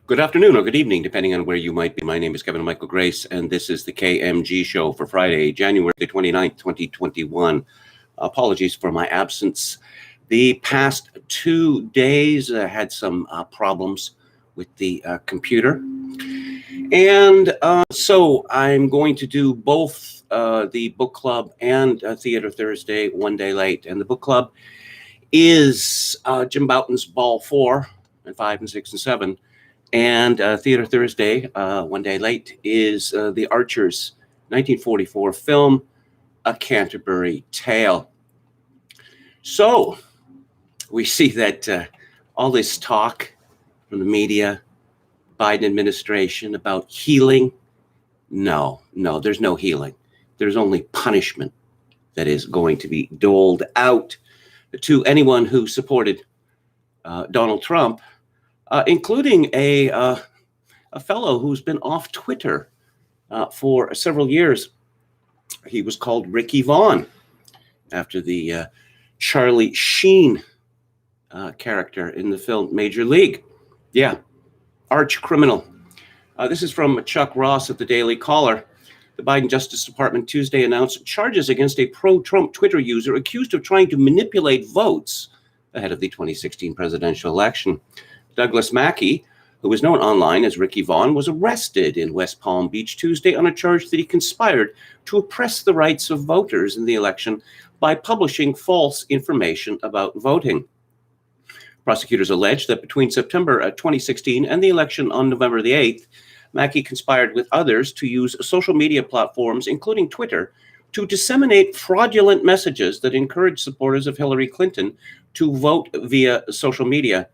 Good afternoon or good evening, depending on where you might be. My name is Kevin Michael Grace, and this is the KMG show for Friday, January the 29th, 2021. Apologies for my absence. The past 2 days had some problems with the computer. And so I'm going to do both the book club and Theater Thursday one day late. And the book club is Jim Bouton's Ball 4 and 5 and 6 and 7. And Theater Thursday, one day late, is the Archer's 1944 film, A Canterbury Tale. So we see that all this talk from the media, Biden administration about healing, no, there's no healing. There's only punishment that is going to be doled out to anyone who supported Donald Trump, including a fellow who's been off Twitter for several years. He was called Ricky Vaughn after the Charlie Sheen character in the film Major League. Yeah, arch criminal. This is from Chuck Ross at the Daily Caller. The Biden Justice Department Tuesday announced charges against a pro-Trump Twitter user accused of trying to manipulate votes ahead of the 2016 presidential election. Douglas Mackey, who is known online as Ricky Vaughn, was arrested in West Palm Beach Tuesday on a charge that he conspired to oppress the rights of voters in the election by publishing false information about voting. Prosecutors allege that between September 2016 and the election on November the 8th, Mackey conspired with others to use social media platforms, including Twitter, to disseminate fraudulent messages that encouraged supporters of Hillary Clinton to vote via social media.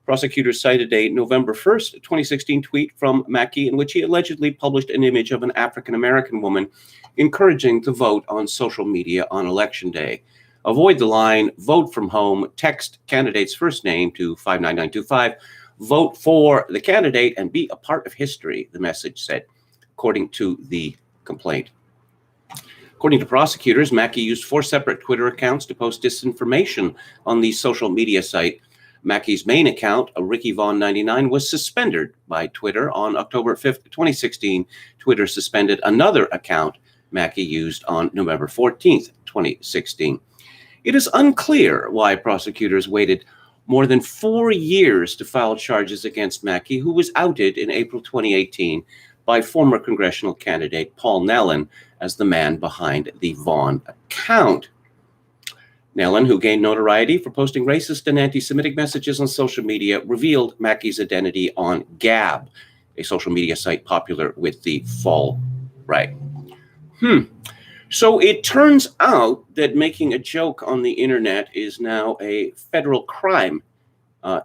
Prosecutors cited a November 1st, 2016 tweet from Mackey in which he allegedly published an image of an African-American woman encouraging to vote on social media on Election Day. Avoid the line, vote from home, text candidate's first name to 59925, vote for the candidate and be a part of history, the message said, according to the complaint. According to prosecutors, Mackey used 4 separate Twitter accounts to post disinformation on the social media site. Mackey's main account, Ricky Vaughn 99, was suspended by Twitter on October 5th, 2016. Twitter suspended another account Mackey used on November 14th, 2016. It is unclear why prosecutors waited more than 4 years to file charges against Mackey, who was outed in April 2018 by former congressional candidate Paul Nellon as the man behind the Vaughn account. Nellon, who gained notoriety for posting racist and anti-Semitic messages on social media, revealed Mackey's identity on Gab, a social media site popular with the far-right. So it turns out that making a joke on the internet is now a federal crime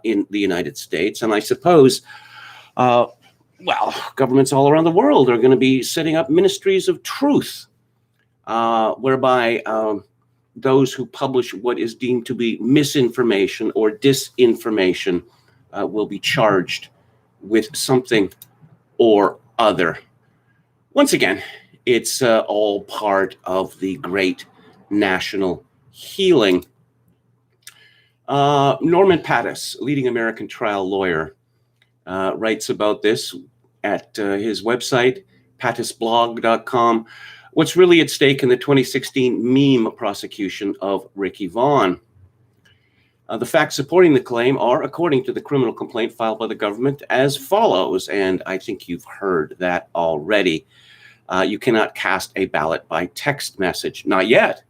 in the United States. And I suppose, governments all around the world are going to be setting up ministries of truth, whereby those who publish what is deemed to be misinformation or disinformation will be charged with something or other. Once again, it's all part of the great national healing. Norman Pattis, leading American trial lawyer, writes about this at his website, pattisblog.com. What's really at stake in the 2016 meme prosecution of Ricky Vaughn? The facts supporting the claim are, according to the criminal complaint filed by the government, as follows, and I think you've heard that already. You cannot cast a ballot by text message. Not yet.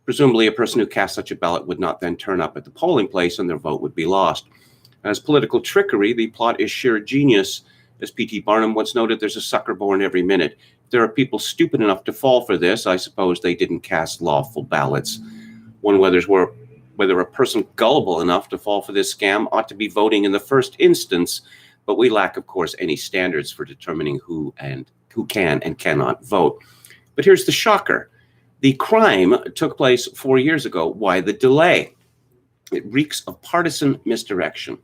Presumably, a person who cast such a ballot would not then turn up at the polling place and their vote would be lost. As political trickery, the plot is sheer genius. As P.T. Barnum once noted, there's a sucker born every minute. If there are people stupid enough to fall for this, I suppose they didn't cast lawful ballots. One wonders whether a person gullible enough to fall for this scam ought to be voting in the first instance, but we lack, of course, any standards for determining who can and cannot vote. But here's the shocker. The crime took place 4 years ago. Why the delay? It reeks of partisan misdirection.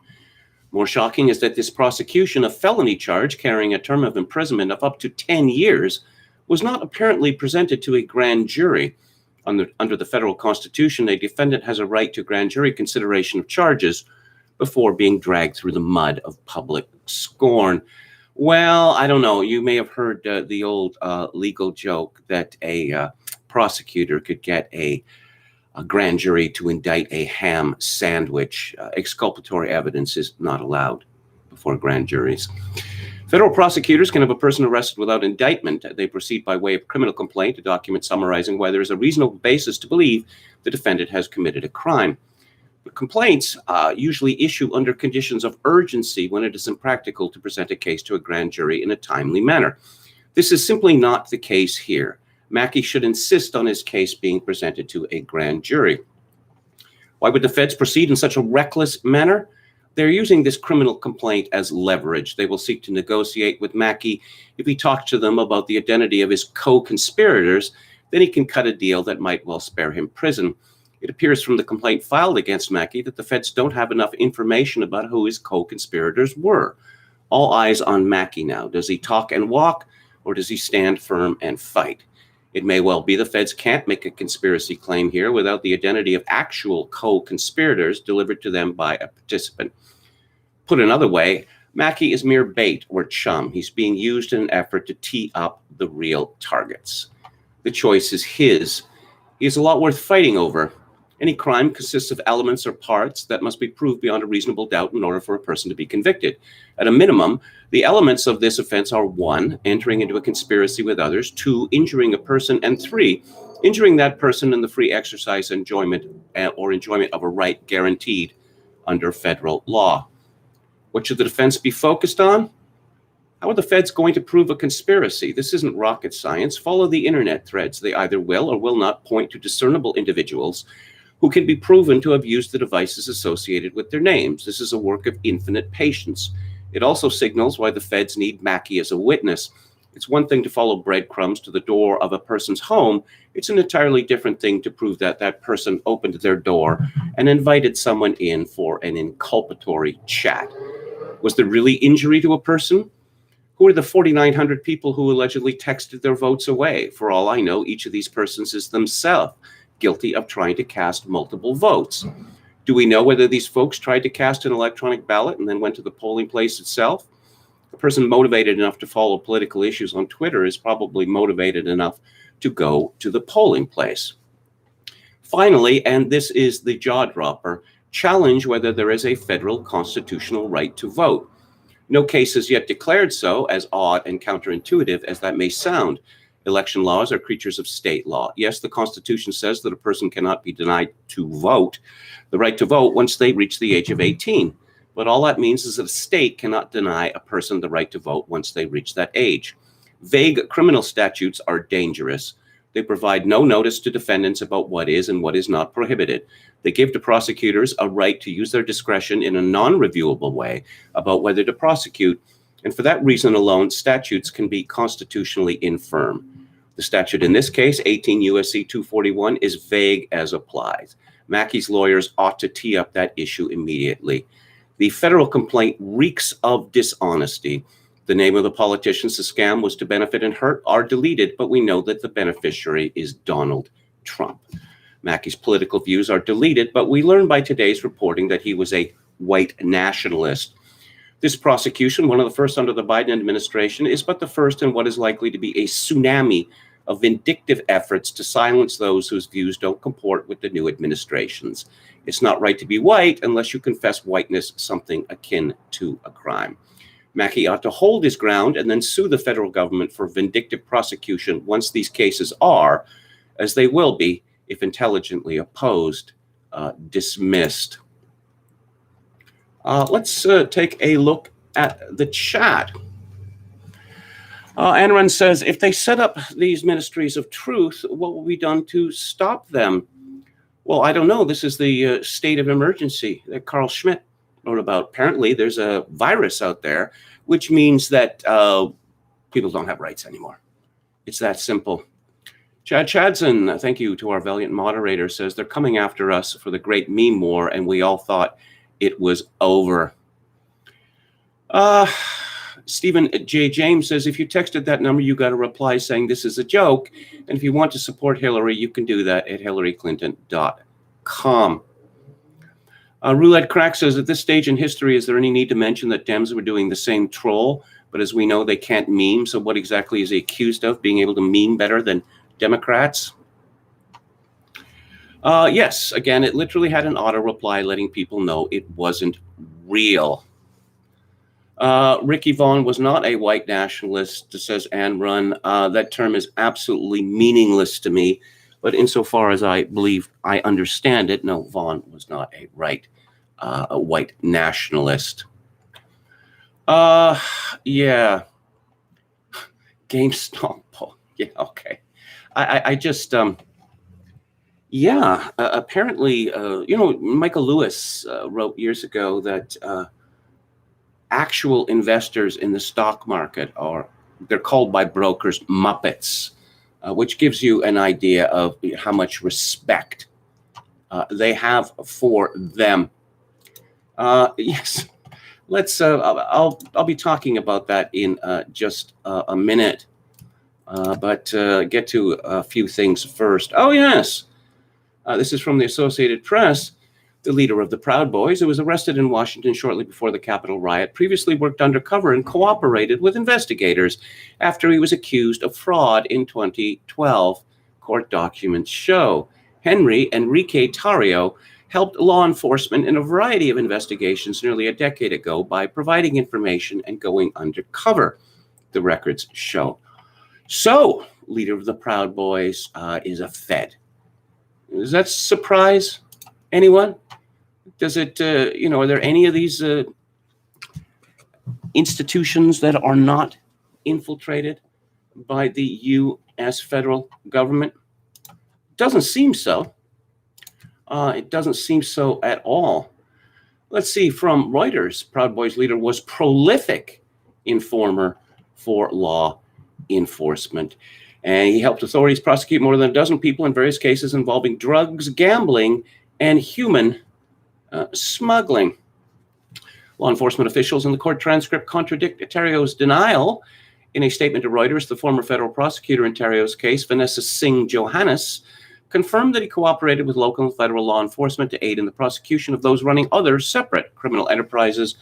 More shocking is that this prosecution, a felony charge carrying a term of imprisonment of up to 10 years, was not apparently presented to a grand jury. Under the federal constitution, a defendant has a right to grand jury consideration of charges before being dragged through the mud of public scorn. Well, I don't know. You may have heard the old legal joke that a prosecutor could get a grand jury to indict a ham sandwich. Exculpatory evidence is not allowed before grand juries. Federal prosecutors can have a person arrested without indictment. They proceed by way of criminal complaint, a document summarizing why there is a reasonable basis to believe the defendant has committed a crime. But complaints usually issue under conditions of urgency when it is impractical to present a case to a grand jury in a timely manner. This is simply not the case here. Mackey should insist on his case being presented to a grand jury. Why would the feds proceed in such a reckless manner? They're using this criminal complaint as leverage. They will seek to negotiate with Mackey. If he talks to them about the identity of his co-conspirators, then he can cut a deal that might well spare him prison. It appears from the complaint filed against Mackey that the feds don't have enough information about who his co-conspirators were. All eyes on Mackey now. Does he talk and walk, or does he stand firm and fight? It may well be the feds can't make a conspiracy claim here without the identity of actual co-conspirators delivered to them by a participant. Put another way, Mackey is mere bait or chum. He's being used in an effort to tee up the real targets. The choice is his. He has a lot worth fighting over. Any crime consists of elements or parts that must be proved beyond a reasonable doubt in order for a person to be convicted. At a minimum, the elements of this offense are 1, entering into a conspiracy with others, 2, injuring a person, and 3, injuring that person in the free exercise, enjoyment, or enjoyment of a right guaranteed under federal law. What should the defense be focused on? How are the feds going to prove a conspiracy? This isn't rocket science. Follow the internet threads. They either will or will not point to discernible individuals who can be proven to have used the devices associated with their names. This is a work of infinite patience. It also signals why the feds need Mackey as a witness. It's one thing to follow breadcrumbs to the door of a person's home. It's an entirely different thing to prove that that person opened their door and invited someone in for an inculpatory chat. Was there really injury to a person? Who are the 4,900 people who allegedly texted their votes away? For all I know, each of these persons is themselves guilty of trying to cast multiple votes. Do we know whether these folks tried to cast an electronic ballot and then went to the polling place itself? A person motivated enough to follow political issues on Twitter is probably motivated enough to go to the polling place. Finally, and this is the jaw dropper, challenge whether there is a federal constitutional right to vote. No case has yet declared so, as odd and counterintuitive as that may sound. Election laws are creatures of state law. Yes, the Constitution says that a person cannot be denied the right to vote once they reach the age of 18. But all that means is that a state cannot deny a person the right to vote once they reach that age. Vague criminal statutes are dangerous. They provide no notice to defendants about what is and what is not prohibited. They give to prosecutors a right to use their discretion in a non-reviewable way about whether to prosecute. And for that reason alone, statutes can be constitutionally infirm. The statute in this case, 18 U.S.C. 241, is vague as applies. Mackey's lawyers ought to tee up that issue immediately. The federal complaint reeks of dishonesty. The name of the politicians the scam was to benefit and hurt are deleted, but we know that the beneficiary is Donald Trump. Mackey's political views are deleted, but we learn by today's reporting that he was a white nationalist. This prosecution, one of the first under the Biden administration, is but the first in what is likely to be a tsunami of vindictive efforts to silence those whose views don't comport with the new administration's. It's not right to be white unless you confess whiteness something akin to a crime. Mackey ought to hold his ground and then sue the federal government for vindictive prosecution once these cases are, as they will be, if intelligently opposed, dismissed. Let's take a look at the chat. Anran says, if they set up these ministries of truth, what will be done to stop them? Well, I don't know. This is the state of emergency that Carl Schmitt wrote about. Apparently, there's a virus out there, which means that people don't have rights anymore. It's that simple. Chad Chadson, thank you to our valiant moderator, says they're coming after us for the great meme war, and we all thought it was over. Stephen J. James says, if you texted that number, you got a reply saying this is a joke. And if you want to support Hillary, you can do that at hillaryclinton.com. Roulette Crack says, at this stage in history, is there any need to mention that Dems were doing the same troll? But as we know, they can't meme. So what exactly is he accused of? Being able to meme better than Democrats? Yes, again, it literally had an auto reply letting people know it wasn't real. Ricky Vaughn was not a white nationalist, says Ann Run. That term is absolutely meaningless to me. But insofar as I believe I understand it, no, Vaughn was not a white nationalist. Yeah. GameStop. Yeah, okay. I just, yeah, apparently, Michael Lewis wrote years ago that actual investors in the stock market they're called by brokers Muppets, which gives you an idea of how much respect they have for them. Yes, let's. I'll be talking about that in just a minute, but get to a few things first. Oh yes, this is from the Associated Press. The leader of the Proud Boys, who was arrested in Washington shortly before the Capitol riot, previously worked undercover and cooperated with investigators after he was accused of fraud in 2012, court documents show. Henry Enrique Tarrio helped law enforcement in a variety of investigations nearly a decade ago by providing information and going undercover, the records show. So, leader of the Proud Boys is a Fed. Does that surprise anyone? Does it, are there any of these institutions that are not infiltrated by the U.S. federal government? Doesn't seem so. It doesn't seem so at all. Let's see, from Reuters, Proud Boys leader was prolific informer for law enforcement. And he helped authorities prosecute more than a dozen people in various cases involving drugs, gambling, and human smuggling. Law enforcement officials in the court transcript contradict Tarrio's denial. In a statement to Reuters, the former federal prosecutor in Tarrio's case, Vanessa Singh Johannes, confirmed that he cooperated with local and federal law enforcement to aid in the prosecution of those running other separate criminal enterprises,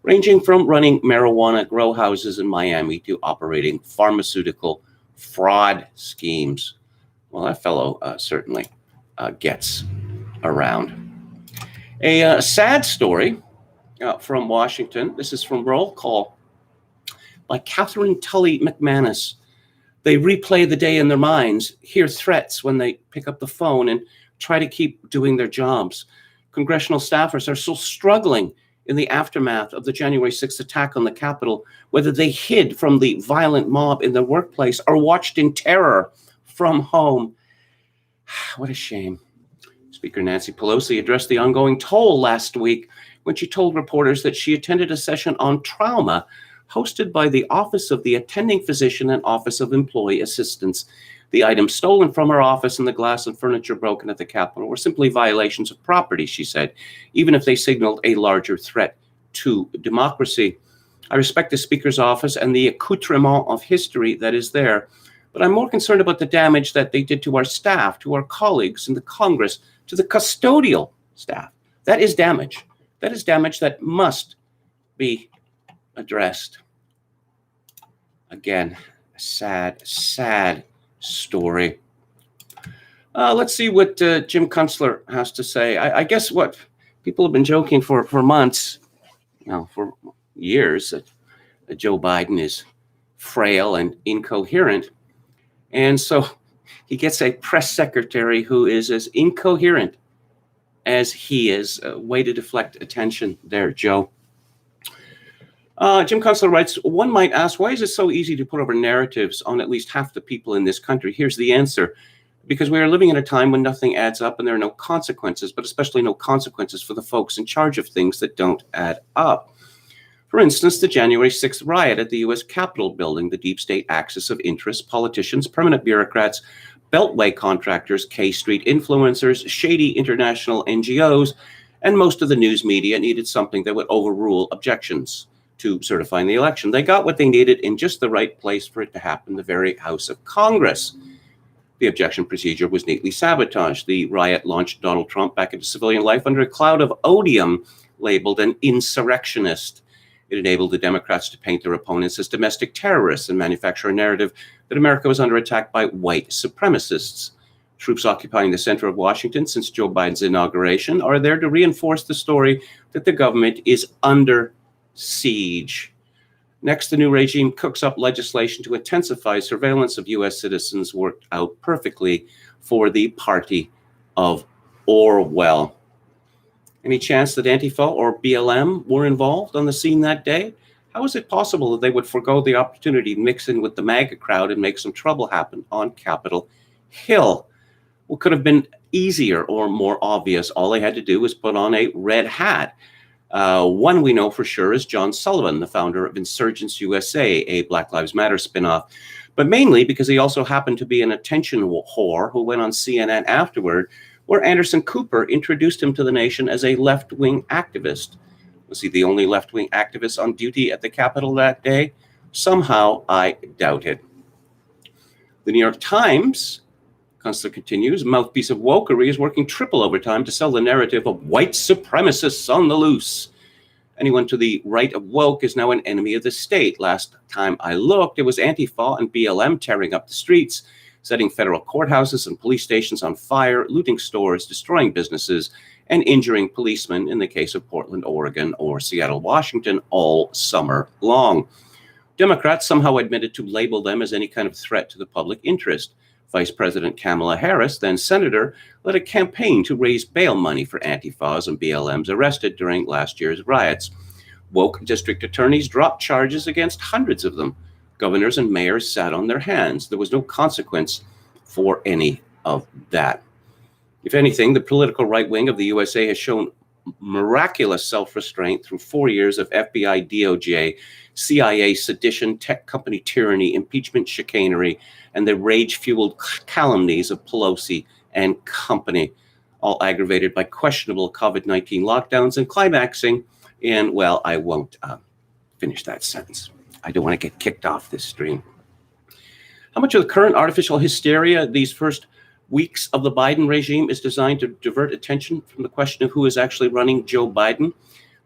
ranging from running marijuana grow houses in Miami to operating pharmaceutical fraud schemes. Well, that fellow certainly gets around. A sad story from Washington. This is from Roll Call by Catherine Tully McManus. They replay the day in their minds, hear threats when they pick up the phone, and try to keep doing their jobs. Congressional staffers are still struggling in the aftermath of the January 6th attack on the Capitol, whether they hid from the violent mob in their workplace or watched in terror from home. What a shame. Speaker Nancy Pelosi addressed the ongoing toll last week when she told reporters that she attended a session on trauma hosted by the Office of the Attending Physician and Office of Employee Assistance. The items stolen from her office and the glass and furniture broken at the Capitol were simply violations of property, she said, even if they signaled a larger threat to democracy. I respect the Speaker's office and the accoutrement of history that is there, but I'm more concerned about the damage that they did to our staff, to our colleagues in the Congress, to the custodial staff. That is damage. That is damage that must be addressed. Again, a sad, sad story. Let's see what Jim Kunstler has to say. I guess what people have been joking for months, for years, that Joe Biden is frail and incoherent. And so he gets a press secretary who is as incoherent as he is. Way to deflect attention there, Joe. Jim Kunstler writes, one might ask, why is it so easy to put over narratives on at least half the people in this country? Here's the answer. Because we are living in a time when nothing adds up and there are no consequences, but especially no consequences for the folks in charge of things that don't add up. For instance, the January 6th riot at the U.S. Capitol building, the deep state axis of interest, politicians, permanent bureaucrats, Beltway contractors, K Street influencers, shady international NGOs, and most of the news media needed something that would overrule objections to certifying the election. They got what they needed in just the right place for it to happen, the very House of Congress. The objection procedure was neatly sabotaged. The riot launched Donald Trump back into civilian life under a cloud of odium labeled an insurrectionist. It enabled the Democrats to paint their opponents as domestic terrorists and manufacture a narrative that America was under attack by white supremacists. Troops occupying the center of Washington since Joe Biden's inauguration are there to reinforce the story that the government is under siege. Next, the new regime cooks up legislation to intensify surveillance of U.S. citizens, worked out perfectly for the party of Orwell. Any chance that Antifa or BLM were involved on the scene that day? How is it possible that they would forego the opportunity to mix in with the MAGA crowd and make some trouble happen on Capitol Hill? What could have been easier or more obvious? All they had to do was put on a red hat. One we know for sure is John Sullivan, the founder of Insurgents USA, a Black Lives Matter spinoff, but mainly because he also happened to be an attention whore who went on CNN afterward, where Anderson Cooper introduced him to the nation as a left-wing activist. Was he the only left-wing activist on duty at the Capitol that day? Somehow, I doubt it. The New York Times, Constantly continues, mouthpiece of wokery, is working triple overtime to sell the narrative of white supremacists on the loose. Anyone to the right of woke is now an enemy of the state. Last time I looked, it was Antifa and BLM tearing up the streets, setting federal courthouses and police stations on fire, looting stores, destroying businesses, and injuring policemen in the case of Portland, Oregon, or Seattle, Washington, all summer long. Democrats somehow admitted to label them as any kind of threat to the public interest. Vice President Kamala Harris, then senator, led a campaign to raise bail money for Antifas and BLMs arrested during last year's riots. Woke district attorneys dropped charges against hundreds of them. Governors and mayors sat on their hands. There was no consequence for any of that. If anything, the political right wing of the USA has shown miraculous self-restraint through 4 years of FBI, DOJ, CIA sedition, tech company tyranny, impeachment chicanery, and the rage-fueled calumnies of Pelosi and company, all aggravated by questionable COVID-19 lockdowns and climaxing in, well, I won't finish that sentence. I don't want to get kicked off this stream. How much of the current artificial hysteria these first weeks of the Biden regime is designed to divert attention from the question of who is actually running Joe Biden?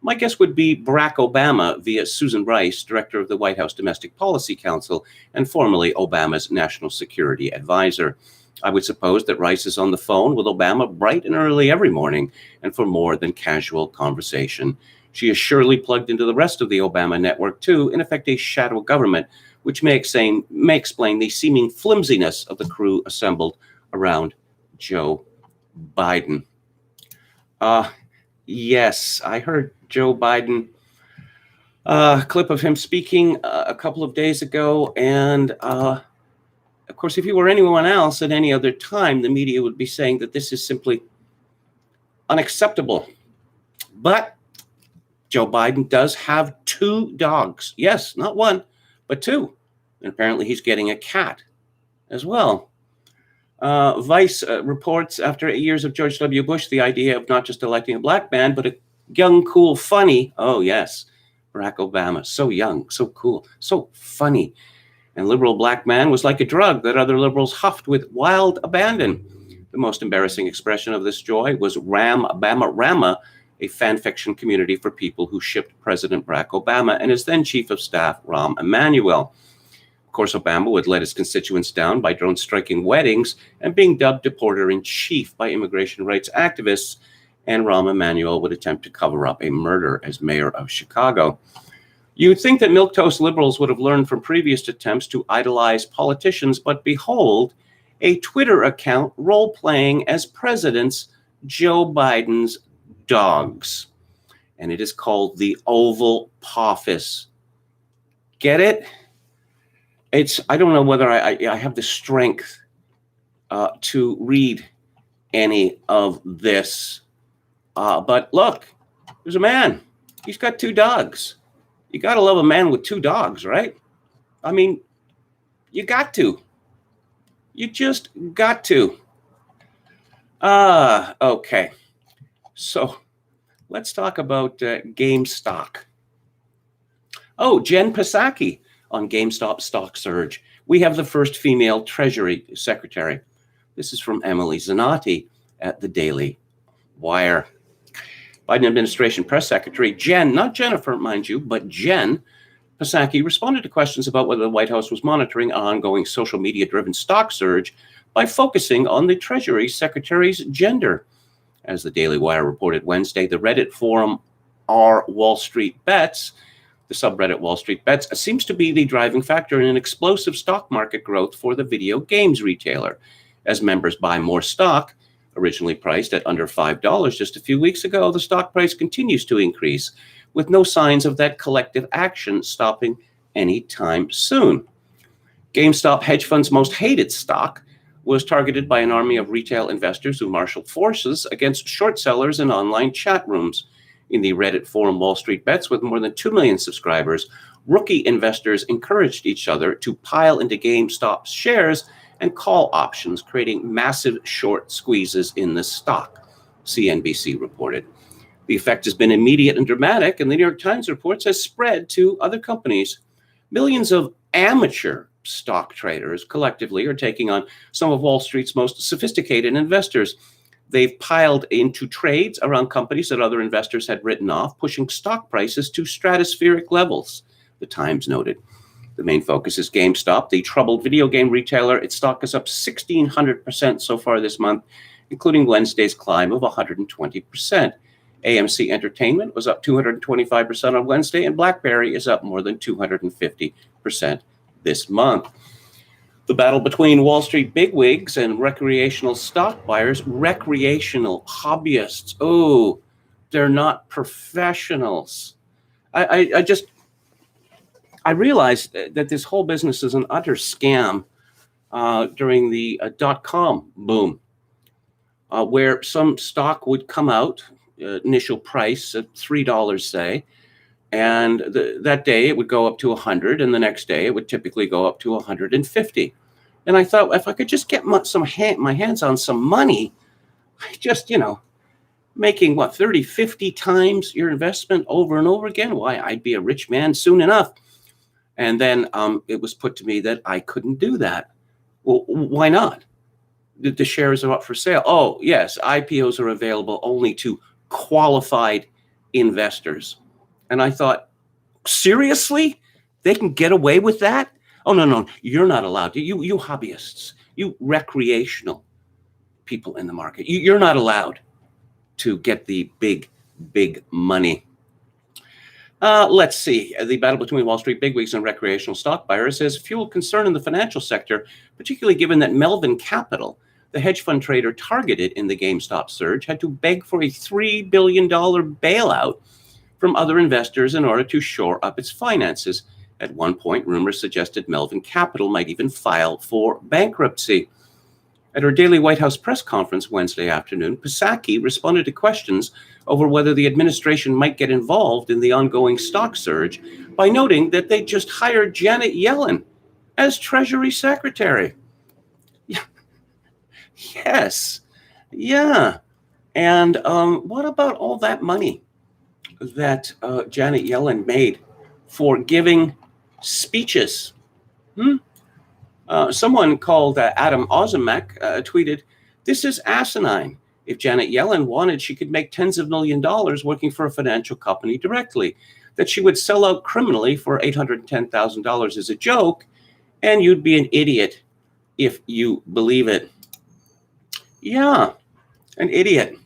My guess would be Barack Obama via Susan Rice, director of the White House Domestic Policy Council and formerly Obama's national security advisor. I would suppose that Rice is on the phone with Obama bright and early every morning and for more than casual conversation. She is surely plugged into the rest of the Obama network too, in effect a shadow government, which may explain the seeming flimsiness of the crew assembled around Joe Biden. Yes, I heard Joe Biden, a clip of him speaking a couple of days ago. And of course, if he were anyone else at any other time, the media would be saying that this is simply unacceptable. But Joe Biden does have 2 dogs. Yes, not 1, but 2. And apparently he's getting a cat as well. Vice reports after 8 years of George W. Bush, the idea of not just electing a black man, but a young, cool, funny, oh yes, Barack Obama, so young, so cool, so funny. And liberal black man was like a drug that other liberals huffed with wild abandon. The most embarrassing expression of this joy was Rama, a fan fiction community for people who shipped President Barack Obama and his then chief of staff, Rahm Emanuel. Of course, Obama would let his constituents down by drone-striking weddings and being dubbed deporter-in-chief by immigration rights activists, and Rahm Emanuel would attempt to cover up a murder as mayor of Chicago. You'd think that milquetoast liberals would have learned from previous attempts to idolize politicians, but behold, a Twitter account role-playing as presidents Joe Biden's dogs. And it is called the Oval Office. Get it? I don't know whether I have the strength to read any of this. But look, there's a man. He's got 2 dogs. You got to love a man with 2 dogs, right? I mean, you got to. You just got to. Okay. So let's talk about GameStop. Oh, Jen Psaki on GameStop stock surge. We have the first female Treasury Secretary. This is from Emily Zanotti at the Daily Wire. Biden administration press secretary Jen, not Jennifer, mind you, but Jen Psaki responded to questions about whether the White House was monitoring an ongoing social media-driven stock surge by focusing on the Treasury Secretary's gender. As the Daily Wire reported Wednesday, the Reddit forum r Wall Street Bets, the subreddit Wall Street Bets, seems to be the driving factor in an explosive stock market growth for the video games retailer. As members buy more stock, originally priced at under $5 just a few weeks ago, the stock price continues to increase, with no signs of that collective action stopping anytime soon. GameStop, hedge fund's most hated stock, was targeted by an army of retail investors who marshaled forces against short sellers in online chat rooms. In the Reddit forum Wall Street Bets, with more than 2 million subscribers, rookie investors encouraged each other to pile into GameStop's shares and call options, creating massive short squeezes in the stock, CNBC reported. The effect has been immediate and dramatic, and the New York Times reports has spread to other companies. Millions of amateur stock traders collectively are taking on some of Wall Street's most sophisticated investors. They've piled into trades around companies that other investors had written off, pushing stock prices to stratospheric levels, the Times noted. The main focus is GameStop, the troubled video game retailer. Its stock is up 1,600% so far this month, including Wednesday's climb of 120%. AMC Entertainment was up 225% on Wednesday, and BlackBerry is up more than 250% this month. The battle between Wall Street bigwigs and recreational stock buyers, recreational hobbyists. Oh, they're not professionals. I realized that this whole business is an utter scam during the dot-com boom, where some stock would come out, initial price at $3, say, and that day it would go up to 100, and the next day it would typically go up to 150. And I thought, if I could just get my hands on some money, just, making 30, 50 times your investment over and over again, why, I'd be a rich man soon enough. And then it was put to me that I couldn't do that. Well, why not? The shares are up for sale. Oh, yes, IPOs are available only to qualified investors. And I thought, seriously? They can get away with that? Oh, no, you're not allowed to. You hobbyists, you recreational people in the market, you're not allowed to get the big money. Let's see. The battle between Wall Street bigwigs and recreational stock buyers has fueled concern in the financial sector, particularly given that Melvin Capital, the hedge fund trader targeted in the GameStop surge, had to beg for a $3 billion bailout from other investors in order to shore up its finances. At one point, rumors suggested Melvin Capital might even file for bankruptcy. At her daily White House press conference Wednesday afternoon, Psaki responded to questions over whether the administration might get involved in the ongoing stock surge by noting that they just hired Janet Yellen as Treasury Secretary. Yeah. Yes. Yeah. And what about all that money that Janet Yellen made for giving speeches? Someone called Adam Ozimek tweeted, "This is asinine. If Janet Yellen wanted, she could make tens of millions of dollars working for a financial company directly. That she would sell out criminally for $810,000 is a joke, and you'd be an idiot if you believe it." Yeah, an idiot.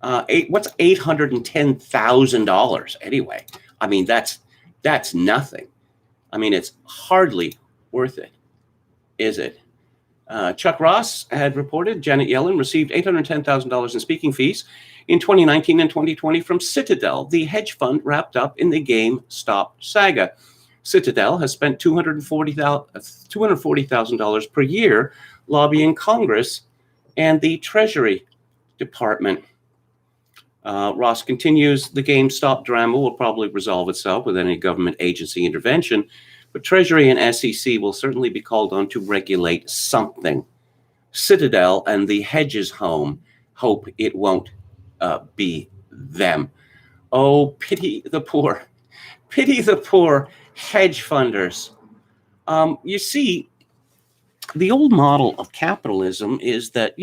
What's $810,000 anyway? I mean, that's nothing. I mean, it's hardly worth it, is it? Chuck Ross had reported Janet Yellen received $810,000 in speaking fees in 2019 and 2020 from Citadel, the hedge fund wrapped up in the GameStop saga. Citadel has spent $240,000 per year lobbying Congress and the Treasury Department. Ross continues, the GameStop drama will probably resolve itself with any government agency intervention, but Treasury and SEC will certainly be called on to regulate something. Citadel and the hedges home hope it won't be them. Oh, pity the poor. Pity the poor hedge funders. You see, the old model of capitalism is that,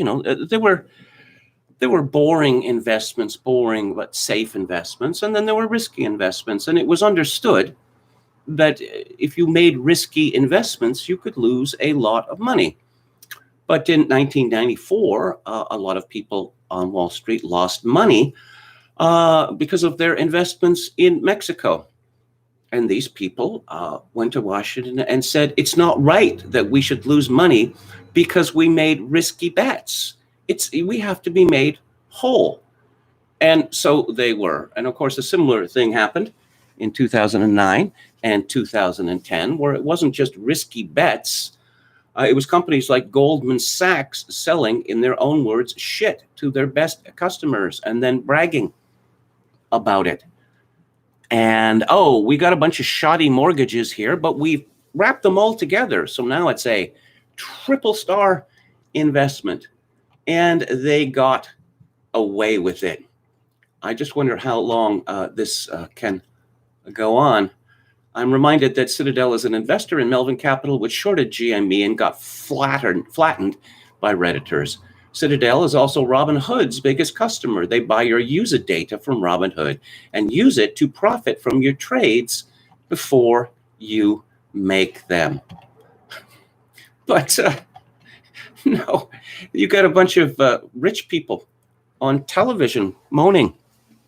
there were boring investments, boring but safe investments, and then there were risky investments. And it was understood that if you made risky investments, you could lose a lot of money. But in 1994, a lot of people on Wall Street lost money because of their investments in Mexico. And these people went to Washington and said, it's not right that we should lose money because we made risky bets. We have to be made whole. And so they were. And of course, a similar thing happened in 2009 and 2010, where it wasn't just risky bets. It was companies like Goldman Sachs selling, in their own words, shit to their best customers and then bragging about it. And, we got a bunch of shoddy mortgages here, but we've wrapped them all together. So now it's a triple star investment. And they got away with it. I just wonder how long this can go on. I'm reminded that Citadel is an investor in Melvin Capital, which shorted GME and got flattened by Redditors. Citadel is also Robinhood's biggest customer. They buy your user data from Robinhood and use it to profit from your trades before you make them. But no, you got a bunch of rich people on television moaning,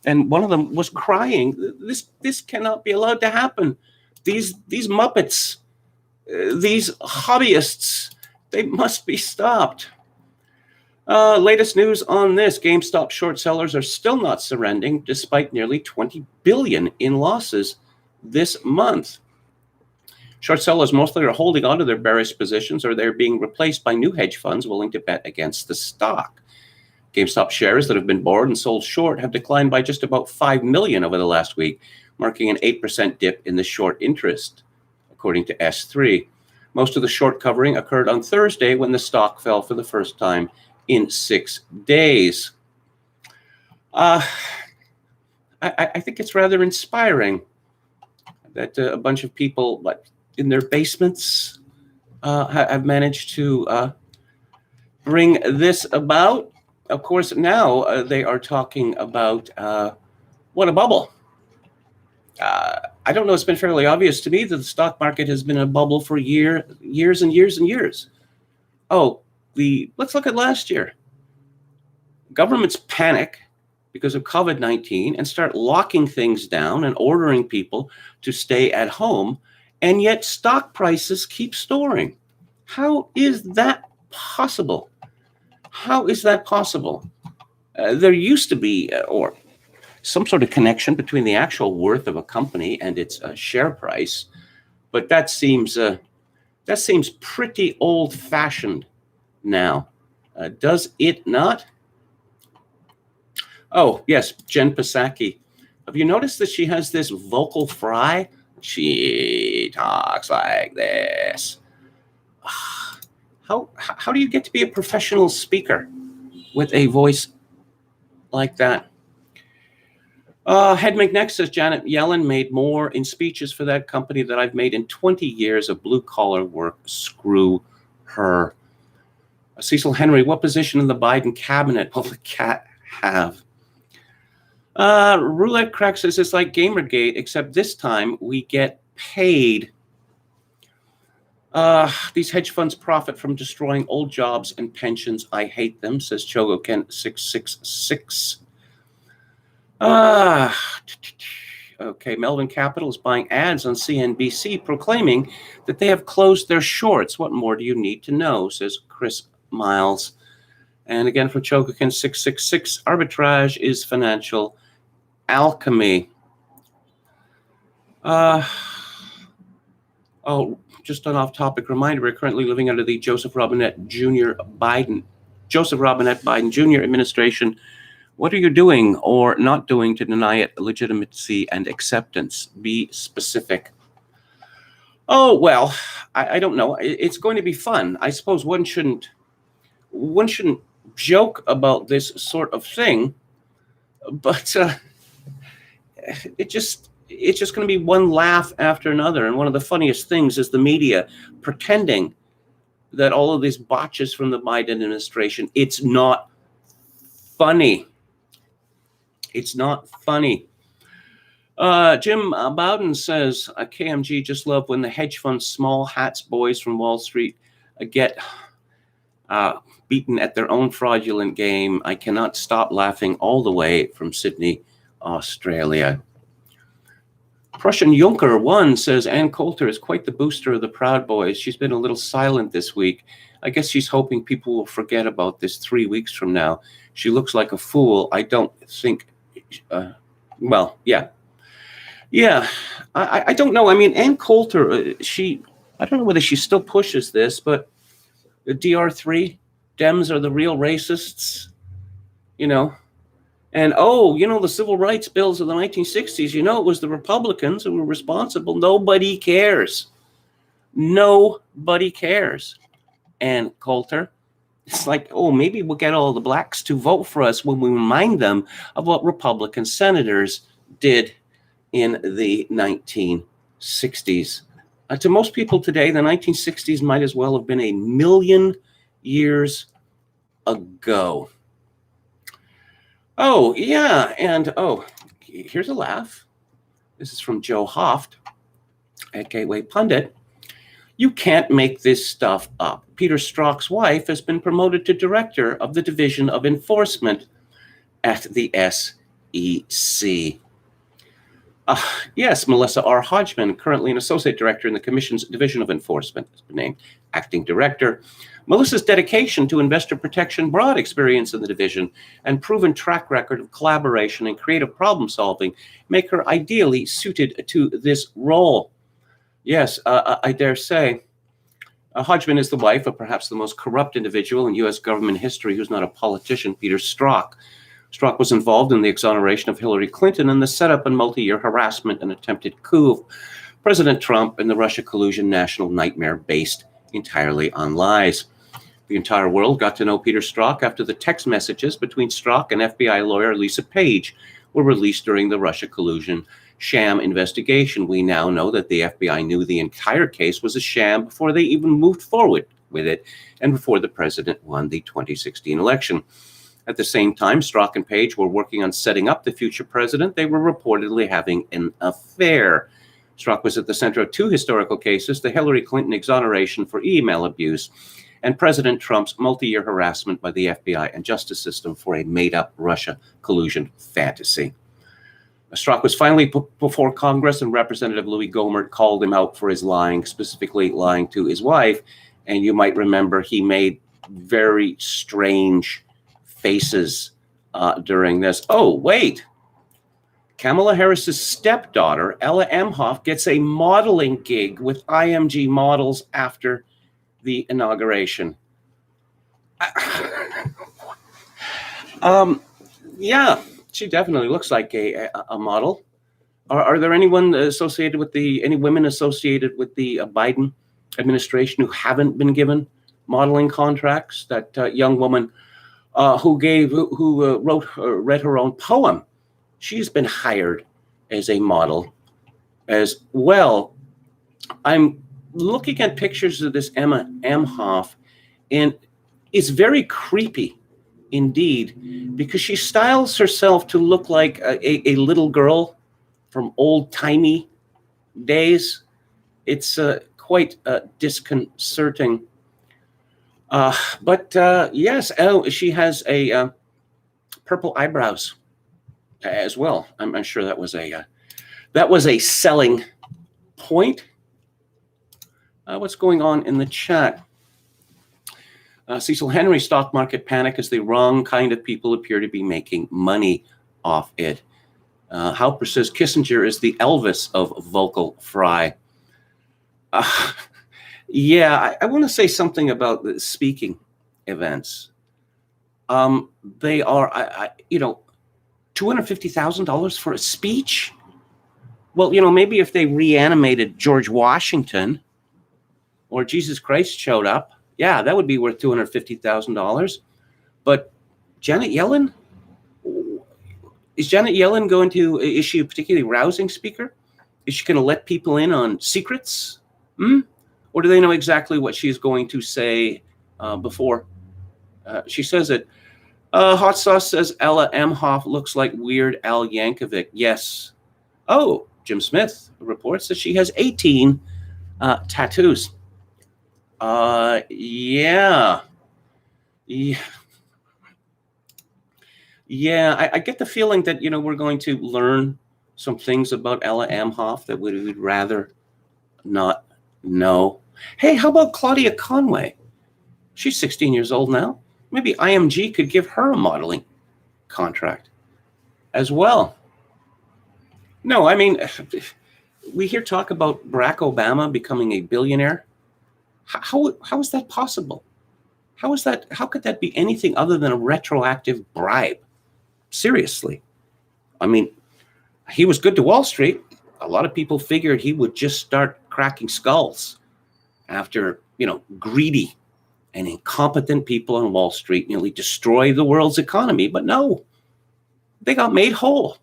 and one of them was crying. This cannot be allowed to happen. These Muppets, these hobbyists, they must be stopped. Latest news on this: GameStop short sellers are still not surrendering despite nearly $20 billion in losses this month. Short sellers mostly are holding onto their bearish positions, or they're being replaced by new hedge funds willing to bet against the stock. GameStop shares that have been borrowed and sold short have declined by just about 5 million over the last week, marking an 8% dip in the short interest, according to S3. Most of the short covering occurred on Thursday, when the stock fell for the first time in 6 days. I think it's rather inspiring that a bunch of people, like in their basements, have managed to bring this about. Of course, now they are talking about what a bubble. I don't know. It's been fairly obvious to me that the stock market has been a bubble for years and years and years. Let's look at last year. Governments panic because of COVID-19 and start locking things down and ordering people to stay at home, and yet stock prices keep soaring. How is that possible? How is that possible? There used to be, or some sort of connection between the actual worth of a company and its share price, but that seems pretty old-fashioned now. Does it not? Oh, yes, Jen Psaki. Have you noticed that she has this vocal fry? She talks like this. How do you get to be a professional speaker with a voice like that? Head McNext says Janet Yellen made more in speeches for that company than I've made in 20 years of blue-collar work. Screw her. Cecil Henry, what position in the Biden cabinet will the cat have? Roulette Crack says it's like Gamergate, except this time we get paid. These hedge funds profit from destroying old jobs and pensions. I hate them, says Chogo Ken 666. Okay, Melvin Capital is buying ads on CNBC proclaiming that they have closed their shorts. What more do you need to know, says Chris Miles. And again, for Chogo Ken 666, arbitrage is financial alchemy. Just an off-topic reminder, we're currently living under the Joseph Robinette Biden Jr. administration. What are you doing or not doing to deny it legitimacy and acceptance? Be specific. Oh, well, I don't know. It's going to be fun. I suppose one shouldn't joke about this sort of thing, but it's just going to be one laugh after another. And one of the funniest things is the media pretending that all of these botches from the Biden administration, it's not funny. It's not funny. Jim Bowden says, KMG just love when the hedge fund small hats boys from Wall Street get beaten at their own fraudulent game. I cannot stop laughing all the way from Sydney, Australia. Prussian Junker 1 says, Ann Coulter is quite the booster of the Proud Boys. She's been a little silent this week. I guess she's hoping people will forget about this 3 weeks from now. She looks like a fool. I don't think, well, yeah. Yeah, I don't know. I mean, Ann Coulter, I don't know whether she still pushes this, but the DR3, Dems are the real racists, you know. And, the civil rights bills of the 1960s, it was the Republicans who were responsible. Nobody cares. Nobody cares. And Coulter, it's like, maybe we'll get all the blacks to vote for us when we remind them of what Republican senators did in the 1960s. To most people today, the 1960s might as well have been a million years ago. Oh, yeah, and here's a laugh. This is from Joe Hoft at Gateway Pundit. You can't make this stuff up. Peter Strzok's wife has been promoted to director of the Division of Enforcement at the SEC. Yes, Melissa R. Hodgman, currently an associate director in the Commission's Division of Enforcement, has been named acting director. Melissa's dedication to investor protection, broad experience in the division, and proven track record of collaboration and creative problem solving make her ideally suited to this role. Yes, I dare say. Hodgman is the wife of perhaps the most corrupt individual in U.S. government history who's not a politician, Peter Strzok. Strzok was involved in the exoneration of Hillary Clinton and the setup and multi-year harassment and attempted coup of President Trump and the Russia collusion national nightmare based entirely on lies. The entire world got to know Peter Strzok after the text messages between Strzok and FBI lawyer Lisa Page were released during the Russia collusion sham investigation. We now know that the FBI knew the entire case was a sham before they even moved forward with it and before the president won the 2016 election. At the same time, Strzok and Page were working on setting up the future president. They were reportedly having an affair. Strzok was at the center of two historical cases, the Hillary Clinton exoneration for email abuse and President Trump's multi-year harassment by the FBI and justice system for a made-up Russia collusion fantasy. Strzok was finally put before Congress, and Representative Louis Gohmert called him out for his lying, specifically lying to his wife. And you might remember he made very strange faces during this. Oh, wait. Kamala Harris's stepdaughter, Ella Emhoff, gets a modeling gig with IMG Models after the inauguration. Yeah, she definitely looks like a model. Are there any women associated with the Biden administration who haven't been given modeling contracts? That young woman who read her own poem, she's been hired as a model as well. I'm looking at pictures of this Emma Emhoff, and it's very creepy indeed, because she styles herself to look like a little girl from old-timey days. It's quite disconcerting. But yes, she has a purple eyebrows as well. I'm sure that was a selling point. What's going on in the chat? Cecil Henry, stock market panic as the wrong kind of people appear to be making money off it. Halper says Kissinger is the Elvis of vocal fry. Yeah, I want to say something about the speaking events. They are, $250,000 for a speech. Well, maybe if they reanimated George Washington or Jesus Christ showed up, yeah, that would be worth $250,000. But Janet Yellen, is Janet Yellen going to issue a particularly rousing speaker? Is she going to let people in on secrets? Or do they know exactly what she's going to say before she says it? Hot Sauce says Ella Emhoff looks like Weird Al Yankovic. Yes. Oh, Jim Smith reports that she has 18 tattoos. Yeah. I get the feeling that, we're going to learn some things about Ella Emhoff that we'd rather not know. Hey, how about Claudia Conway? She's 16 years old now. Maybe IMG could give her a modeling contract as well. No, I mean, we hear talk about Barack Obama becoming a billionaire. How is that possible? How could that be anything other than a retroactive bribe? Seriously. I mean, he was good to Wall Street. A lot of people figured he would just start cracking skulls after, greedy and incompetent people on Wall Street nearly destroy the world's economy. But no, they got made whole,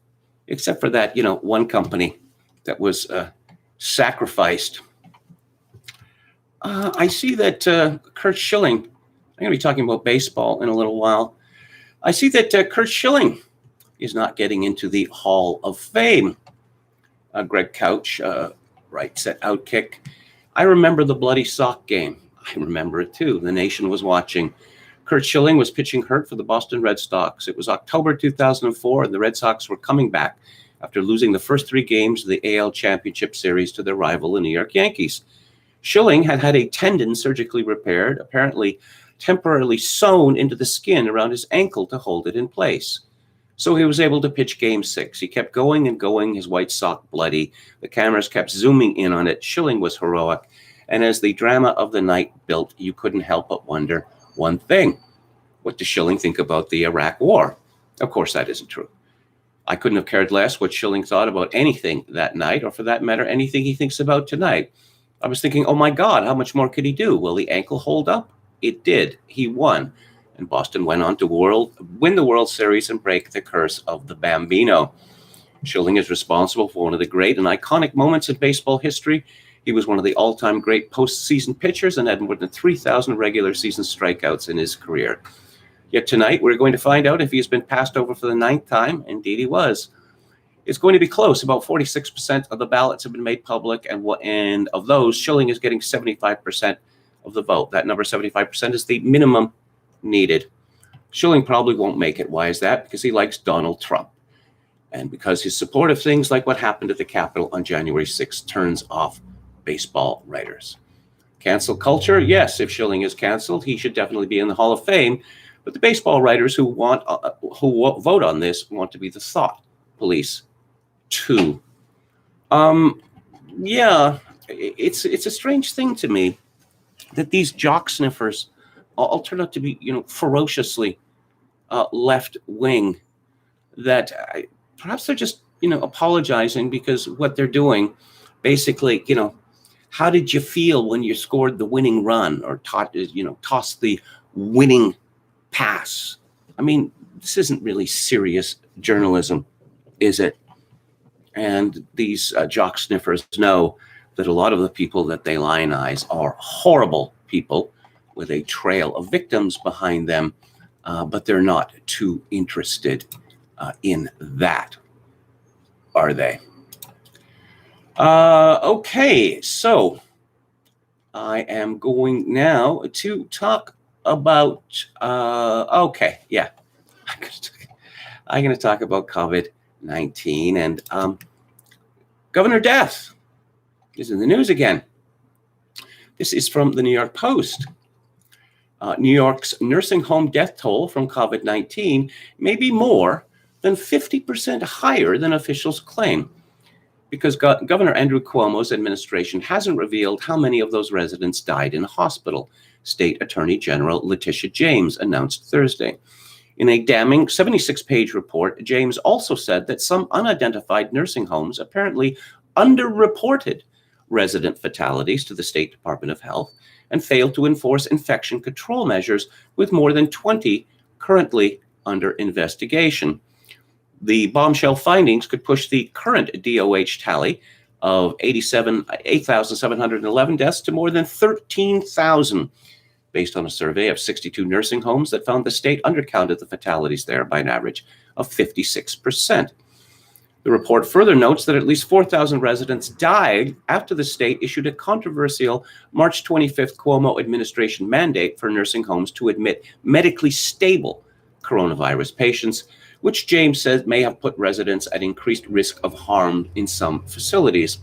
except for that, one company that was sacrificed. I see that Curt Schilling, I'm going to be talking about baseball in a little while. I see that Curt Schilling is not getting into the Hall of Fame. Greg Couch writes at Outkick, I remember the bloody sock game. I remember it too. The nation was watching. Curt Schilling was pitching hurt for the Boston Red Sox. It was October 2004, and the Red Sox were coming back after losing the first 3 games of the AL Championship Series to their rival, the New York Yankees. Schilling had a tendon surgically repaired, apparently temporarily sewn into the skin around his ankle to hold it in place. So he was able to pitch Game 6. He kept going and going, his white sock bloody. The cameras kept zooming in on it. Schilling was heroic. And as the drama of the night built, you couldn't help but wonder one thing. What does Schilling think about the Iraq War? Of course, that isn't true. I couldn't have cared less what Schilling thought about anything that night, or for that matter, anything he thinks about tonight. I was thinking, oh my God, how much more could he do? Will the ankle hold up? It did. He won. And Boston went on to win the World Series and break the curse of the Bambino. Schilling is responsible for one of the great and iconic moments in baseball history. He was one of the all-time great postseason pitchers and had more than 3,000 regular season strikeouts in his career. Yet tonight, we're going to find out if he has been passed over for the 9th time. Indeed, he was. It's going to be close. About 46% of the ballots have been made public, and of those, Schilling is getting 75% of the vote. That number, 75%, is the minimum needed. Schilling probably won't make it. Why is that? Because he likes Donald Trump. And because his support of things like what happened at the Capitol on January 6th turns off baseball writers. Cancel culture? Yes, if Schilling is canceled, he should definitely be in the Hall of Fame. But the baseball writers who vote on this want to be the thought police too. It's a strange thing to me that these jock sniffers all turn out to be, ferociously left wing. That perhaps they're just, apologizing because what they're doing, basically, how did you feel when you scored the winning run or tossed the winning pass? I mean, this isn't really serious journalism, is it? And these jock sniffers know that a lot of the people that they lionize are horrible people with a trail of victims behind them, but they're not too interested in that, are they? Okay, so I am going now to talk about, I'm going to talk about COVID-19, and Governor Death is in the news again. This is from the New York Post. New York's nursing home death toll from COVID-19 may be more than 50% higher than officials claim, because Governor Andrew Cuomo's administration hasn't revealed how many of those residents died in a hospital, State Attorney General Letitia James announced Thursday. In a damning 76-page report, James also said that some unidentified nursing homes apparently underreported resident fatalities to the State Department of Health and failed to enforce infection control measures, with more than 20 currently under investigation. The bombshell findings could push the current DOH tally of 8,711 deaths to more than 13,000, based on a survey of 62 nursing homes that found the state undercounted the fatalities there by an average of 56%. The report further notes that at least 4,000 residents died after the state issued a controversial March 25th Cuomo administration mandate for nursing homes to admit medically stable coronavirus patients, which James said may have put residents at increased risk of harm in some facilities.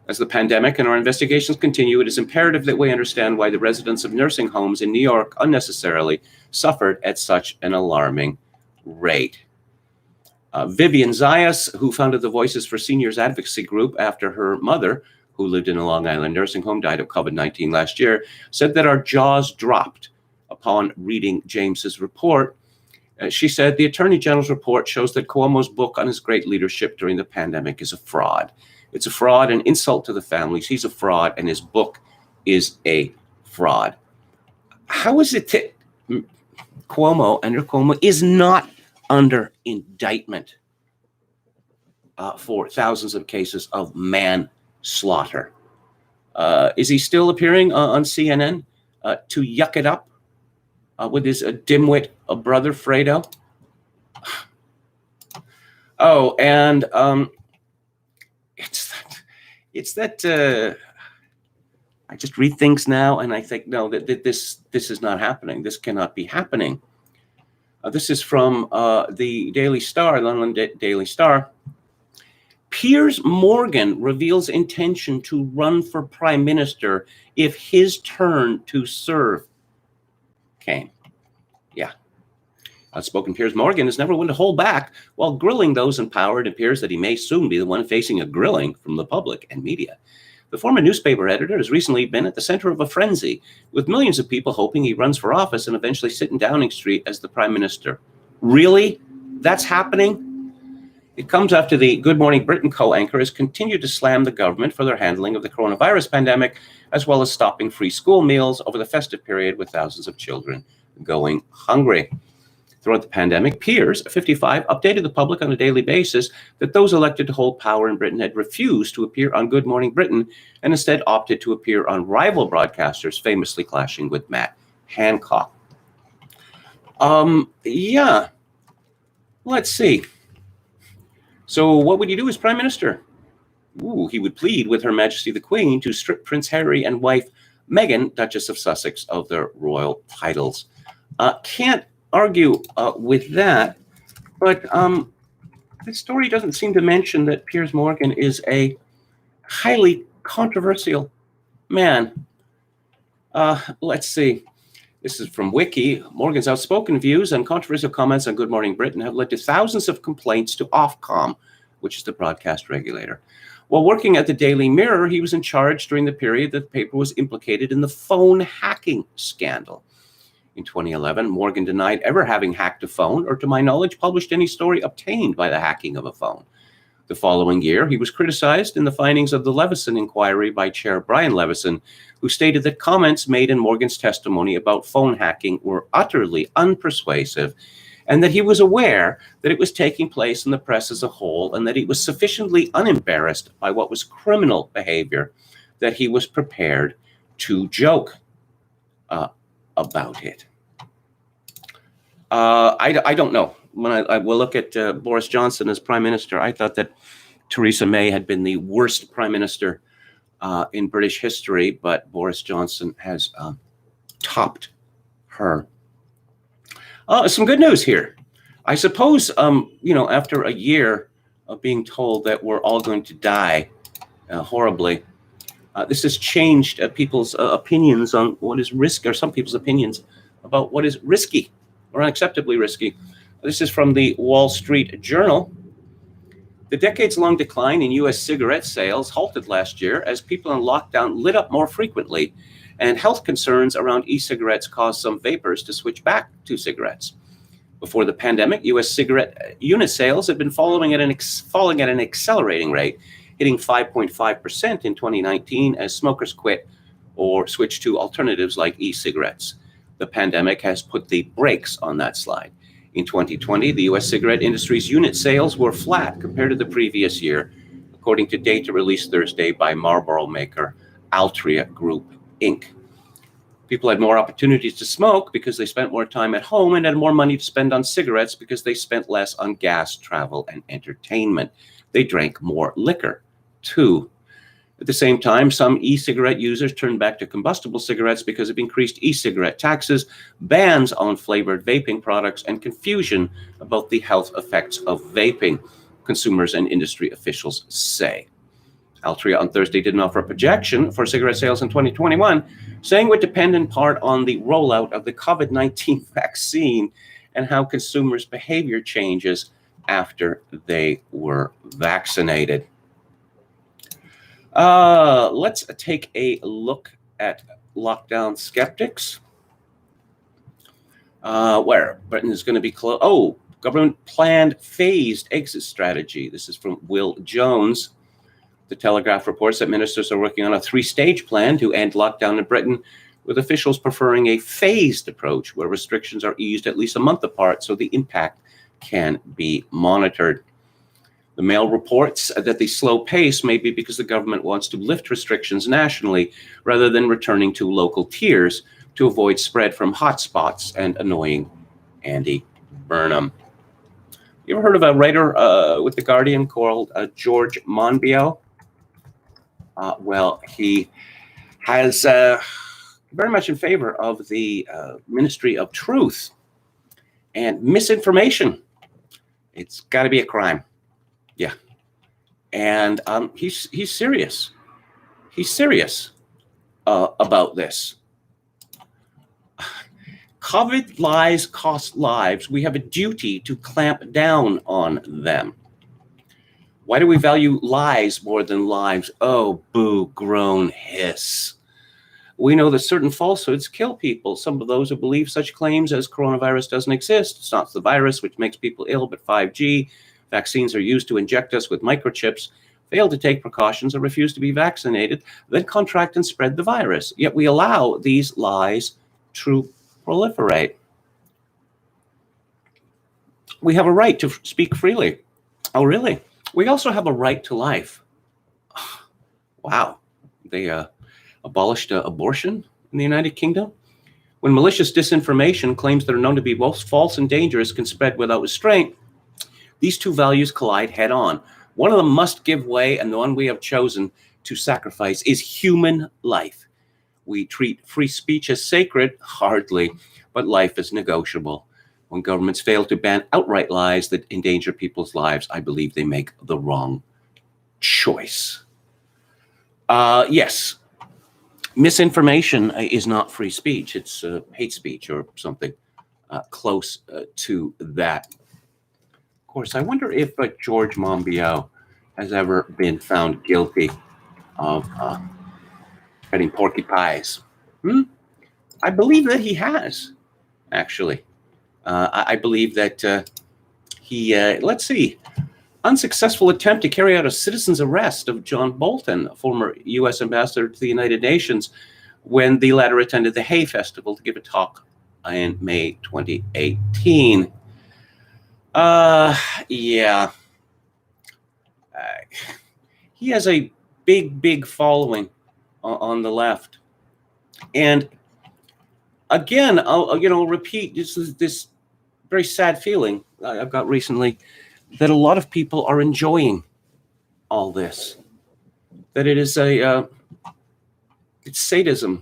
As the pandemic and our investigations continue, it is imperative that we understand why the residents of nursing homes in New York unnecessarily suffered at such an alarming rate. Vivian Zayas, who founded the Voices for Seniors advocacy group after her mother, who lived in a Long Island nursing home, died of COVID-19 last year, said that our jaws dropped upon reading James's report. She said the Attorney General's report shows that Cuomo's book on his great leadership during the pandemic is a fraud. It's a fraud, an insult to the families. He's a fraud, and his book is a fraud. How is it that Cuomo is not under indictment for thousands of cases of manslaughter? Is he still appearing on CNN to yuck it up with his dimwit brother Fredo? Oh, and it's that I just read things now and I think, no, that this is not happening. This cannot be happening. This is from the Daily Star, London Daily Star. Piers Morgan reveals intention to run for prime minister if his turn to serve came. Yeah. Outspoken Piers Morgan is never one to hold back. While grilling those in power, it appears that he may soon be the one facing a grilling from the public and media. The former newspaper editor has recently been at the center of a frenzy, with millions of people hoping he runs for office and eventually sit in Downing Street as the prime minister. Really? That's happening? It comes after the Good Morning Britain co-anchor has continued to slam the government for their handling of the coronavirus pandemic, as well as stopping free school meals over the festive period, with thousands of children going hungry. Throughout the pandemic, Piers, 55, updated the public on a daily basis that those elected to hold power in Britain had refused to appear on Good Morning Britain and instead opted to appear on rival broadcasters, famously clashing with Matt Hancock. Yeah. Let's see. So what would you do as prime minister? He would plead with Her Majesty the Queen to strip Prince Harry and wife Meghan, Duchess of Sussex, of their royal titles. Can't argue with that, but the story doesn't seem to mention that Piers Morgan is a highly controversial man. Let's see. This is from Wiki. Morgan's outspoken views and controversial comments on Good Morning Britain have led to thousands of complaints to Ofcom, which is the broadcast regulator. While working at the Daily Mirror, he was in charge during the period that the paper was implicated in the phone hacking scandal. In 2011, Morgan denied ever having hacked a phone or, to my knowledge, published any story obtained by the hacking of a phone. The following year, he was criticized in the findings of the Leveson inquiry by Chair Brian Leveson, who stated that comments made in Morgan's testimony about phone hacking were utterly unpersuasive, and that he was aware that it was taking place in the press as a whole, and that he was sufficiently unembarrassed by what was criminal behavior that he was prepared to joke about it. I don't know. When I will look at Boris Johnson as prime minister, I thought that Theresa May had been the worst prime minister in British history, but Boris Johnson has topped her. Some good news here. I suppose, after a year of being told that we're all going to die horribly, this has changed people's opinions on what is risky, or some people's opinions about what is risky or unacceptably risky. This is from the Wall Street Journal. The decades-long decline in U.S. cigarette sales halted last year as people in lockdown lit up more frequently, and health concerns around e-cigarettes caused some vapers to switch back to cigarettes. Before the pandemic, U.S. cigarette unit sales had been falling at an accelerating rate, hitting 5.5% in 2019 as smokers quit or switched to alternatives like e-cigarettes. The pandemic has put the brakes on that slide. In 2020, the U.S. cigarette industry's unit sales were flat compared to the previous year, according to data released Thursday by Marlboro maker Altria Group, Inc. People had more opportunities to smoke because they spent more time at home and had more money to spend on cigarettes because they spent less on gas, travel, and entertainment. They drank more liquor, too. At the same time, some e-cigarette users turned back to combustible cigarettes because of increased e-cigarette taxes, bans on flavored vaping products, and confusion about the health effects of vaping, consumers and industry officials say. Altria on Thursday didn't offer a projection for cigarette sales in 2021, saying it would depend in part on the rollout of the COVID-19 vaccine and how consumers' behavior changes after they were vaccinated. Let's take a look at lockdown skeptics. Where Britain is going to be closed. Oh, government planned phased exit strategy. This is from Will Jones. The Telegraph reports that ministers are working on a 3-stage plan to end lockdown in Britain, with officials preferring a phased approach where restrictions are eased at least a month apart so the impact can be monitored. The Mail reports that the slow pace may be because the government wants to lift restrictions nationally rather than returning to local tiers to avoid spread from hotspots and annoying Andy Burnham. You ever heard of a writer with The Guardian called George Monbiot? Well, he has very much in favor of the Ministry of Truth and misinformation. It's got to be a crime. Yeah. And he's serious. He's serious about this. COVID lies cost lives. We have a duty to clamp down on them. Why do we value lies more than lives? Oh, boo, groan, hiss. We know that certain falsehoods kill people. Some of those who believe such claims as coronavirus doesn't exist. It's not the virus which makes people ill, but 5G. Vaccines are used to inject us with microchips, fail to take precautions, or refuse to be vaccinated, then contract and spread the virus. Yet we allow these lies to proliferate. We have a right to speak freely. Oh, really? We also have a right to life. Wow. They abolished abortion in the United Kingdom? When malicious disinformation, claims that are known to be both false and dangerous, can spread without restraint, these two values collide head on. One of them must give way, and the one we have chosen to sacrifice is human life. We treat free speech as sacred, hardly, but life is negotiable. When governments fail to ban outright lies that endanger people's lives, I believe they make the wrong choice. Yes, misinformation is not free speech. It's hate speech or something close to that. Of course, I wonder if George Monbiot has ever been found guilty of spreading porky pies. I believe that he has, actually. I believe that he, let's see, unsuccessful attempt to carry out a citizen's arrest of John Bolton, a former U.S. ambassador to the United Nations, when the latter attended the Hay Festival to give a talk in May 2018. Yeah. He has a big following on the left. And again, I'll repeat this very sad feeling I've got recently that a lot of people are enjoying all this. That it is it's sadism.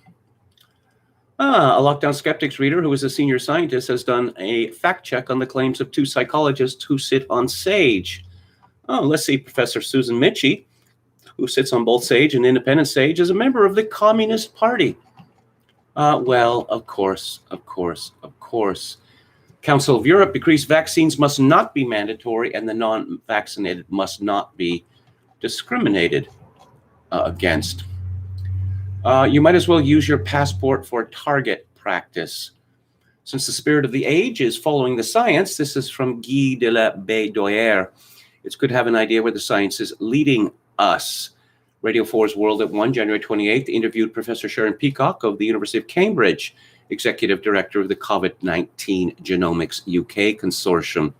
A Lockdown Skeptics reader who is a senior scientist has done a fact check on the claims of two psychologists who sit on Sage. Let's see, Professor Susan Mitchie, who sits on both Sage and Independent Sage, is a member of the Communist Party. Well, of course. Council of Europe decrees vaccines must not be mandatory and the non-vaccinated must not be discriminated against. You might as well use your passport for target practice. Since the spirit of the age is following the science, this is from Guy de la Bédoyère. It's good to have an idea where the science is leading us. Radio 4's World at 1, January 28th, interviewed Professor Sharon Peacock of the University of Cambridge, Executive Director of the COVID-19 Genomics UK Consortium.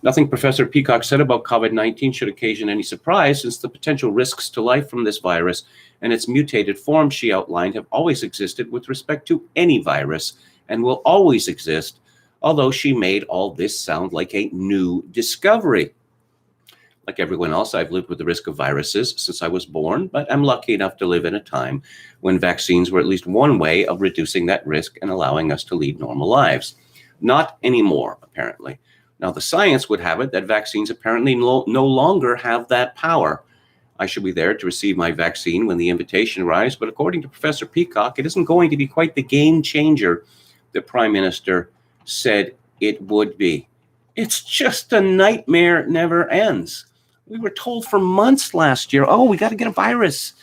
Nothing Professor Peacock said about COVID-19 should occasion any surprise, since the potential risks to life from this virus and its mutated form she outlined have always existed with respect to any virus and will always exist, although she made all this sound like a new discovery. Like everyone else, I've lived with the risk of viruses since I was born, but I'm lucky enough to live in a time when vaccines were at least one way of reducing that risk and allowing us to lead normal lives. Not anymore, apparently. Now, the science would have it that vaccines apparently no longer have that power. I should be there to receive my vaccine when the invitation arrives, but according to Professor Peacock, it isn't going to be quite the game changer the Prime Minister said it would be. It's just a nightmare never ends. We were told for months last year, oh, we got to get a virus.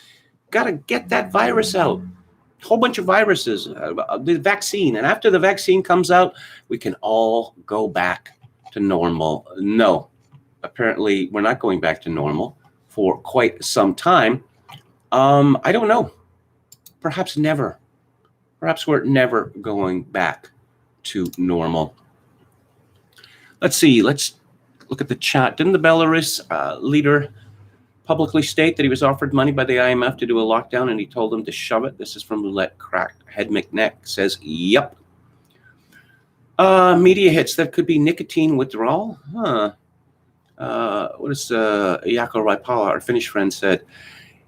Got to get that virus out. A whole bunch of viruses, the vaccine. And after the vaccine comes out, we can all go back to normal. No, apparently we're not going back to normal for quite some time. I don't know. Perhaps never. Perhaps we're never going back to normal. Let's see. Let's look at the chat. Didn't the Belarus leader publicly state that he was offered money by the IMF to do a lockdown and he told them to shove it? This is from Roulette Crack. Head McNeck says, yep. Media hits that could be nicotine withdrawal. What is Jaakko Raipala, our Finnish friend, said?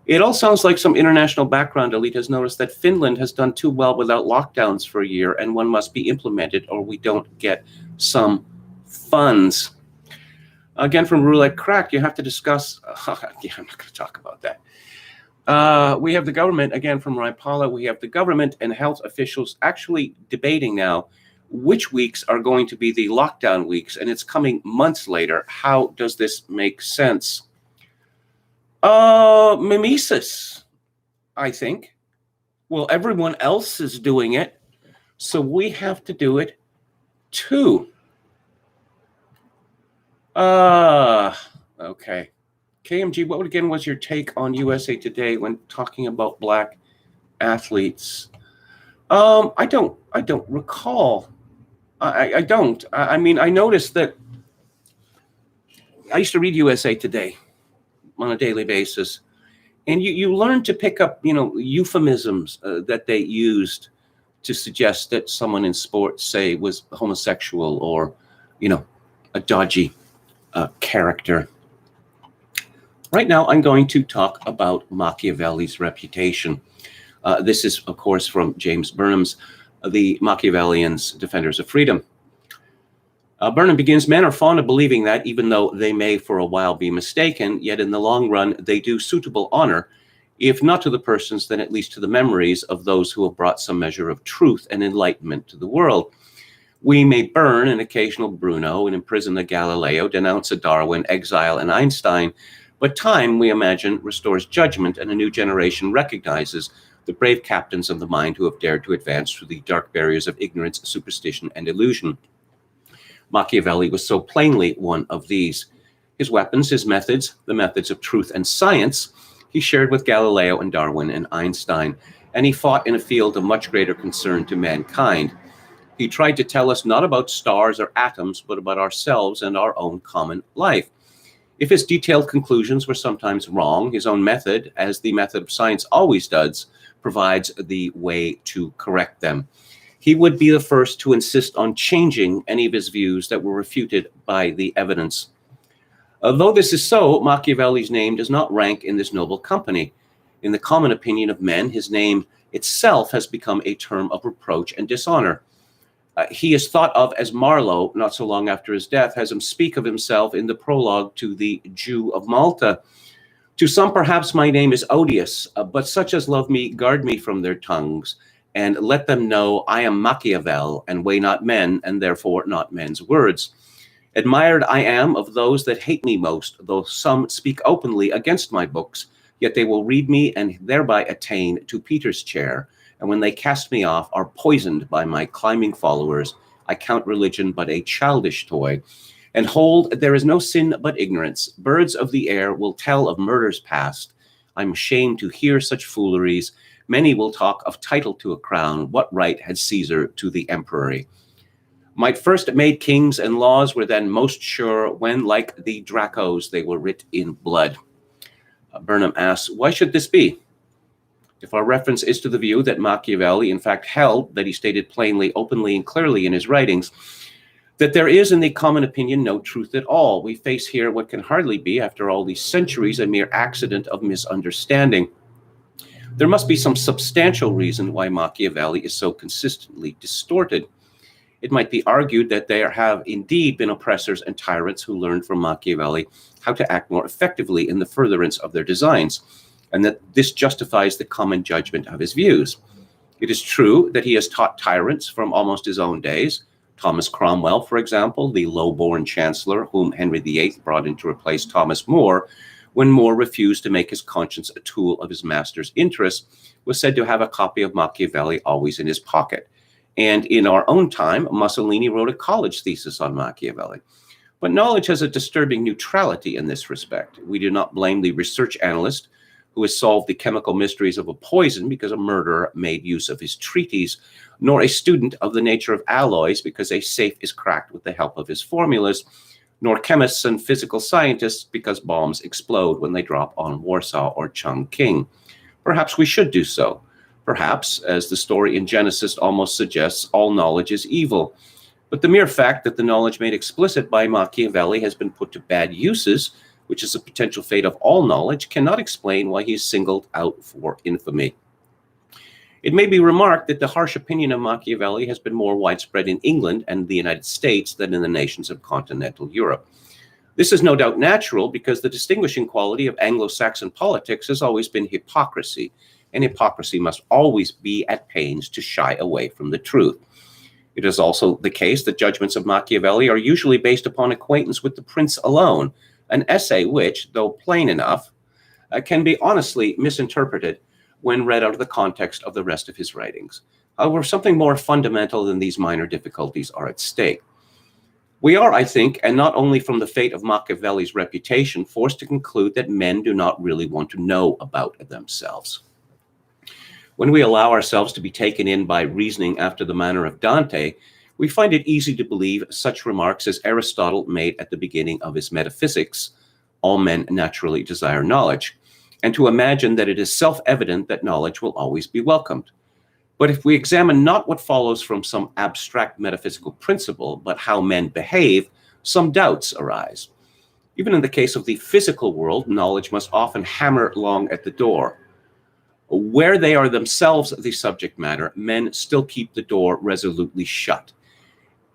It all sounds like some international background elite has noticed that Finland has done too well without lockdowns for a year, and one must be implemented or we don't get some funds. Again, from Roulette Crack, you have to discuss. I'm not going to talk about that. We have the government, again, from Raipala, we have the government and health officials actually debating now which weeks are going to be the lockdown weeks, and it's coming months later. How does this make sense? Mimesis, I think. Well, everyone else is doing it, so we have to do it too. Okay. KMG, what again was your take on USA Today when talking about black athletes? I don't recall. I don't. I mean, I noticed that I used to read USA Today on a daily basis, and you learn to pick up, euphemisms that they used to suggest that someone in sports, say, was homosexual or, a dodgy character. Right now, I'm going to talk about Machiavelli's reputation. This is, of course, from James Burnham's The Machiavellians, Defenders of Freedom. Burnham begins, men are fond of believing that, even though they may for a while be mistaken, yet in the long run they do suitable honor, if not to the persons, then at least to the memories of those who have brought some measure of truth and enlightenment to the world. We may burn an occasional Bruno and imprison a Galileo, denounce a Darwin, exile an Einstein, but time, we imagine, restores judgment, and a new generation recognizes the brave captains of the mind who have dared to advance through the dark barriers of ignorance, superstition, and illusion. Machiavelli was so plainly one of these. His weapons, his methods, the methods of truth and science, he shared with Galileo and Darwin and Einstein, and he fought in a field of much greater concern to mankind. He tried to tell us not about stars or atoms, but about ourselves and our own common life. If his detailed conclusions were sometimes wrong, his own method, as the method of science always does, provides the way to correct them. He would be the first to insist on changing any of his views that were refuted by the evidence. Though this is so, Machiavelli's name does not rank in this noble company. In the common opinion of men, his name itself has become a term of reproach and dishonor. He is thought of as Marlowe, not so long after his death, has him speak of himself in the prologue to The Jew of Malta. To some, perhaps my name is odious, but such as love me, guard me from their tongues, and let them know I am Machiavel, and weigh not men, and therefore not men's words. Admired I am of those that hate me most, though some speak openly against my books, yet they will read me and thereby attain to Peter's chair. And when they cast me off, are poisoned by my climbing followers. I count religion but a childish toy. And hold, there is no sin but ignorance. Birds of the air will tell of murders past. I'm ashamed to hear such fooleries. Many will talk of title to a crown. What right had Caesar to the emperory? Might first have made kings, and laws were then most sure when, like the Dracos, they were writ in blood. Burnham asks, why should this be? If our reference is to the view that Machiavelli in fact held, that he stated plainly, openly, and clearly in his writings, that there is in the common opinion no truth at all, we face here what can hardly be, after all these centuries, a mere accident of misunderstanding. There must be some substantial reason why Machiavelli is so consistently distorted. It might be argued that there have indeed been oppressors and tyrants who learned from Machiavelli how to act more effectively in the furtherance of their designs, and that this justifies the common judgment of his views. It is true that he has taught tyrants from almost his own days. Thomas Cromwell, for example, the low-born chancellor whom Henry VIII brought in to replace Thomas More, when More refused to make his conscience a tool of his master's interests, was said to have a copy of Machiavelli always in his pocket. And in our own time, Mussolini wrote a college thesis on Machiavelli. But knowledge has a disturbing neutrality in this respect. We do not blame the research analyst who has solved the chemical mysteries of a poison because a murderer made use of his treatise, nor a student of the nature of alloys because a safe is cracked with the help of his formulas, nor chemists and physical scientists because bombs explode when they drop on Warsaw or Chongqing. Perhaps we should do so. Perhaps, as the story in Genesis almost suggests, all knowledge is evil. But the mere fact that the knowledge made explicit by Machiavelli has been put to bad uses, which is a potential fate of all knowledge, cannot explain why he is singled out for infamy. It may be remarked that the harsh opinion of Machiavelli has been more widespread in England and the United States than in the nations of continental Europe. This is no doubt natural because the distinguishing quality of Anglo-Saxon politics has always been hypocrisy, and hypocrisy must always be at pains to shy away from the truth. It is also the case that judgments of Machiavelli are usually based upon acquaintance with the prince alone, an essay which, though plain enough, can be honestly misinterpreted when read out of the context of the rest of his writings. However, something more fundamental than these minor difficulties are at stake. We are, I think, and not only from the fate of Machiavelli's reputation, forced to conclude that men do not really want to know about themselves. When we allow ourselves to be taken in by reasoning after the manner of Dante, we find it easy to believe such remarks as Aristotle made at the beginning of his Metaphysics, all men naturally desire knowledge, and to imagine that it is self-evident that knowledge will always be welcomed. But if we examine not what follows from some abstract metaphysical principle, but how men behave, some doubts arise. Even in the case of the physical world, knowledge must often hammer long at the door. Where they are themselves the subject matter, men still keep the door resolutely shut.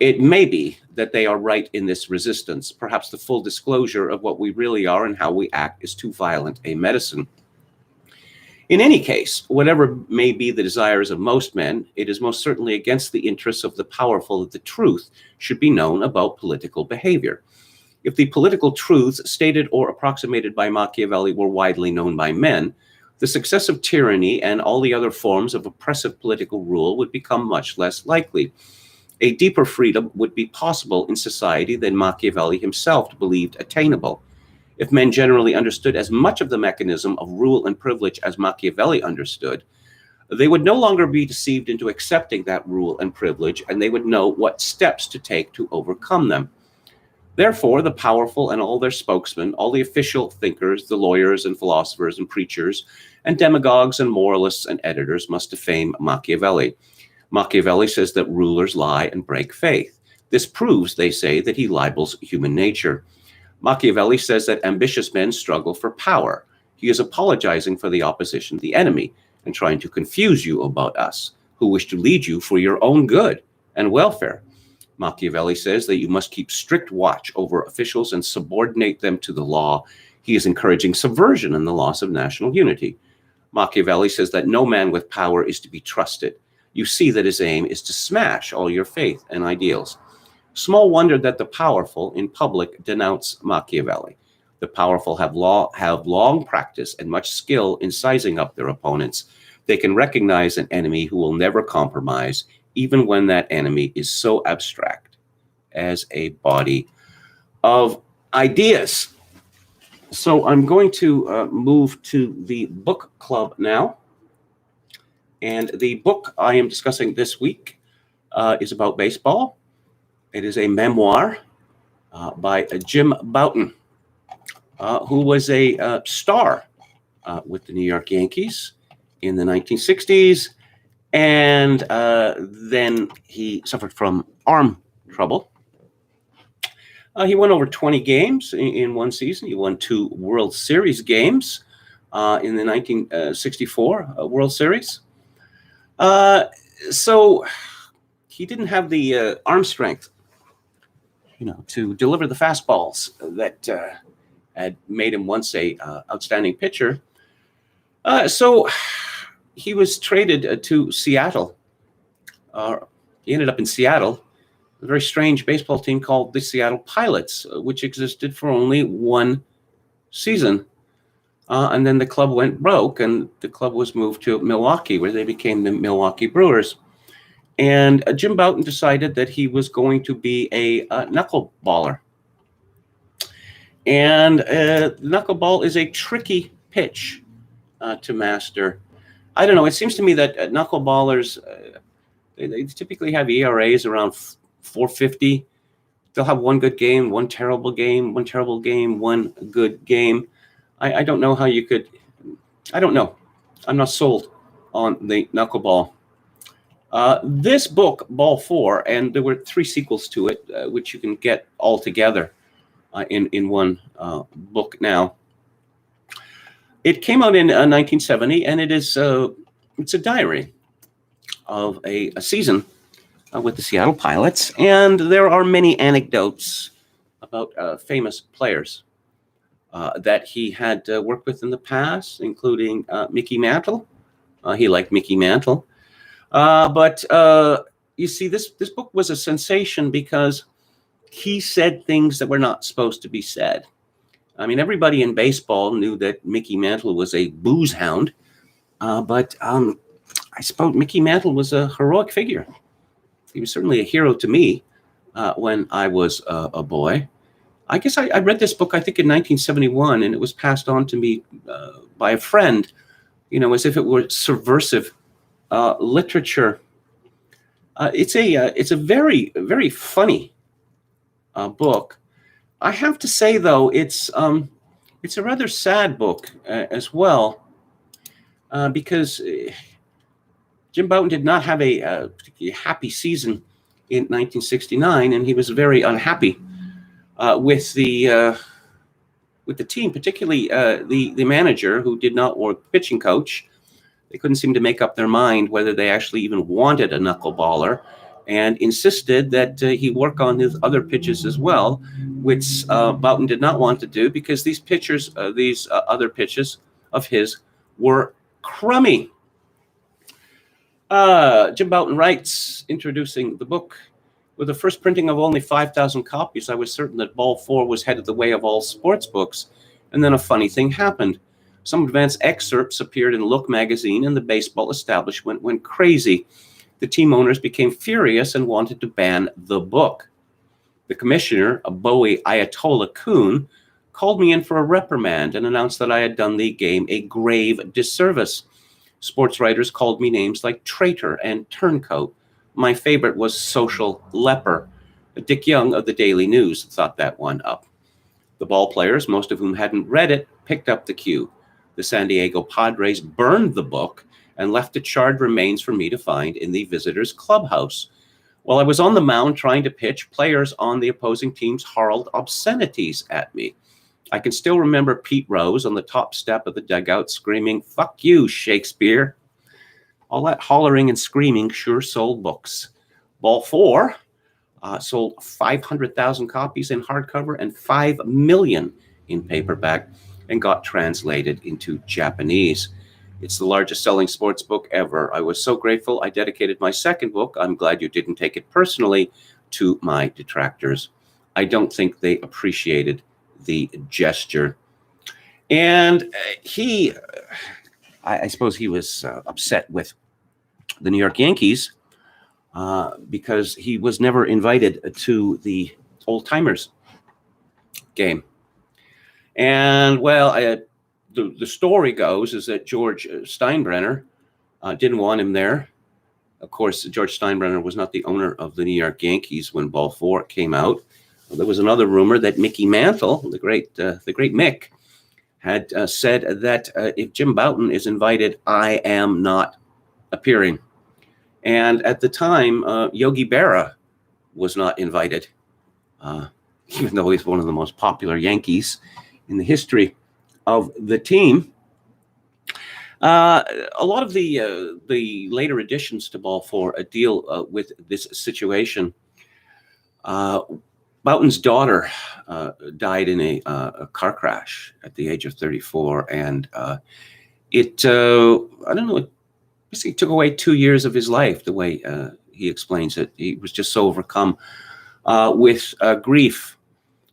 It may be that they are right in this resistance. Perhaps the full disclosure of what we really are and how we act is too violent a medicine. In any case, whatever may be the desires of most men, it is most certainly against the interests of the powerful that the truth should be known about political behavior. If the political truths stated or approximated by Machiavelli were widely known by men, the success of tyranny and all the other forms of oppressive political rule would become much less likely. A deeper freedom would be possible in society than Machiavelli himself believed attainable. If men generally understood as much of the mechanism of rule and privilege as Machiavelli understood, they would no longer be deceived into accepting that rule and privilege, and they would know what steps to take to overcome them. Therefore, the powerful and all their spokesmen, all the official thinkers, the lawyers and philosophers and preachers, and demagogues and moralists and editors must defame Machiavelli. Machiavelli says that rulers lie and break faith. This proves, they say, that he libels human nature. Machiavelli says that ambitious men struggle for power. He is apologizing for the opposition, the enemy, and trying to confuse you about us, who wish to lead you for your own good and welfare. Machiavelli says that you must keep strict watch over officials and subordinate them to the law. He is encouraging subversion and the loss of national unity. Machiavelli says that no man with power is to be trusted. You see that his aim is to smash all your faith and ideals. Small wonder that the powerful in public denounce Machiavelli. The powerful have long practice and much skill in sizing up their opponents. They can recognize an enemy who will never compromise, even when that enemy is so abstract as a body of ideas. So I'm going to move to the book club now. And the book I am discussing this week is about baseball. It is a memoir by Jim Bouton, who was a star with the New York Yankees in the 1960s. And then he suffered from arm trouble. He won over 20 games in one season. He won 2 World Series games in the 1964 World Series. So he didn't have the arm strength, to deliver the fastballs that had made him once a outstanding pitcher. So he was traded to Seattle. He ended up in Seattle, a very strange baseball team called the Seattle Pilots, which existed for only 1 season. And then the club went broke, and the club was moved to Milwaukee, where they became the Milwaukee Brewers. And Jim Bouton decided that he was going to be a knuckleballer. And knuckleball is a tricky pitch to master. I don't know. It seems to me that knuckleballers, they typically have ERAs around 4.50. They'll have 1 good game, 1 terrible game, 1 terrible game, 1 good game. I don't know how you could. I don't know. I'm not sold on the knuckleball. This book, Ball 4, and there were 3 sequels to it, which you can get all together in one book now. It came out in 1970, and it's a diary of a season with the Seattle Pilots, and there are many anecdotes about famous players that he had worked with in the past, including Mickey Mantle. He liked Mickey Mantle. But you see, this book was a sensation because he said things that were not supposed to be said. I mean, everybody in baseball knew that Mickey Mantle was a booze hound, but I suppose Mickey Mantle was a heroic figure. He was certainly a hero to me when I was a boy. I guess I read this book, I think, in 1971, and it was passed on to me by a friend, as if it were subversive literature. It's a very, very funny book. I have to say, though, it's a rather sad book as well, because Jim Bouton did not have a particularly happy season in 1969, and he was very unhappy with the team, particularly the manager, who did not work pitching coach. They couldn't seem to make up their mind whether they actually even wanted a knuckleballer, and insisted that he work on his other pitches as well, which Bouton did not want to do because these other pitches of his were crummy. Jim Bouton writes, introducing the book, with the first printing of only 5,000 copies, I was certain that Ball 4 was headed the way of all sports books. And then a funny thing happened. Some advance excerpts appeared in Look magazine, and the baseball establishment went crazy. The team owners became furious and wanted to ban the book. The commissioner, a Bowie Ayatollah Kuhn, called me in for a reprimand and announced that I had done the game a grave disservice. Sports writers called me names like traitor and turncoat. My favorite was social leper. Dick Young of the Daily News thought that one up. The ball players, most of whom hadn't read it, picked up the cue. The San Diego Padres burned the book and left the charred remains for me to find in the visitors' clubhouse. While I was on the mound trying to pitch, players on the opposing teams hurled obscenities at me. I can still remember Pete Rose on the top step of the dugout screaming, "Fuck you, Shakespeare." All that hollering and screaming sure sold books. Ball 4 sold 500,000 copies in hardcover and 5 million in paperback, and got translated into Japanese. It's the largest selling sports book ever. I was so grateful I dedicated my second book, I'm Glad You Didn't Take It Personally, to my detractors. I don't think they appreciated the gesture. And I suppose he was upset with the New York Yankees because he was never invited to the Old Timers game. And, well, the story goes is that George Steinbrenner didn't want him there. Of course, George Steinbrenner was not the owner of the New York Yankees when Ball 4 came out. There was another rumor that Mickey Mantle, the great Mick, had said that if Jim Bouton is invited, I am not appearing. And at the time, Yogi Berra was not invited, even though he's one of the most popular Yankees in the history of the team. A lot of the later additions to Ball 4 deal with this situation. Bouton's daughter died in a car crash at the age of 34, and it I don't know, it basically took away 2 years of his life, the way he explains it. He was just so overcome with grief.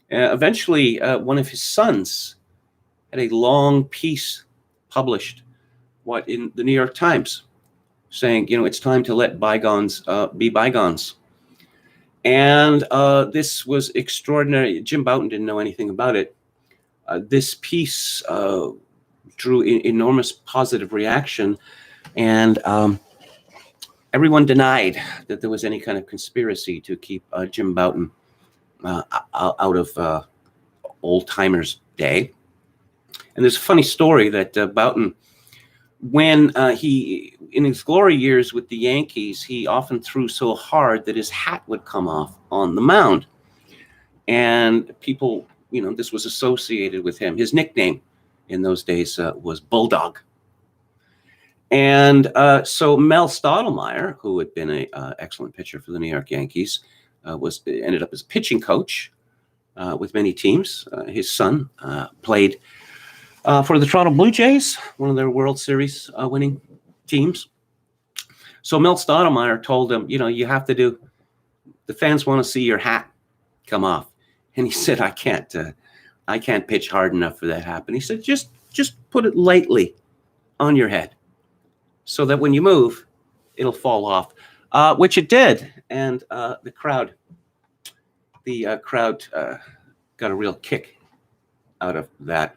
Eventually, one of his sons had a long piece published in the New York Times saying, it's time to let bygones be bygones. And this was extraordinary. Jim Bouton didn't know anything about it. This piece drew enormous positive reaction, and everyone denied that there was any kind of conspiracy to keep Jim Bouton out of old-timers' day. And there's a funny story that Bouton, when in his glory years with the Yankees, he often threw so hard that his hat would come off on the mound. And people, this was associated with him. His nickname in those days was Bulldog. And so Mel Stottlemyre, who had been an excellent pitcher for the New York Yankees, ended up as pitching coach with many teams. His son played for the Toronto Blue Jays, one of their World Series winning teams. So Mel Stottlemyre told him, you have to the fans want to see your hat come off. And he said, I can't pitch hard enough for that to happen. He said, just put it lightly on your head so that when you move, it'll fall off, which it did. And the crowd got a real kick out of that.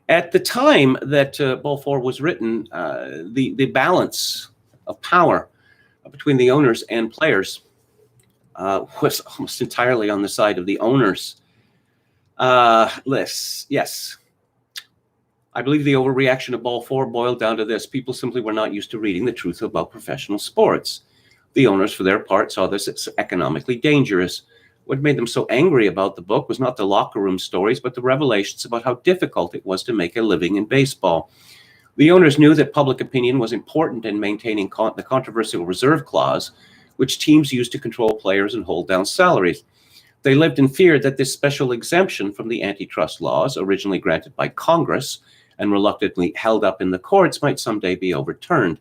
At the time that Ball 4 was written, the balance of power between the owners and players was almost entirely on the side of the owners. Yes. I believe the overreaction of Ball 4 boiled down to this. People simply were not used to reading the truth about professional sports. The owners, for their part, saw this as economically dangerous. What made them so angry about the book was not the locker room stories, but the revelations about how difficult it was to make a living in baseball. The owners knew that public opinion was important in maintaining the controversial reserve clause, which teams used to control players and hold down salaries. They lived in fear that this special exemption from the antitrust laws, originally granted by Congress and reluctantly held up in the courts, might someday be overturned.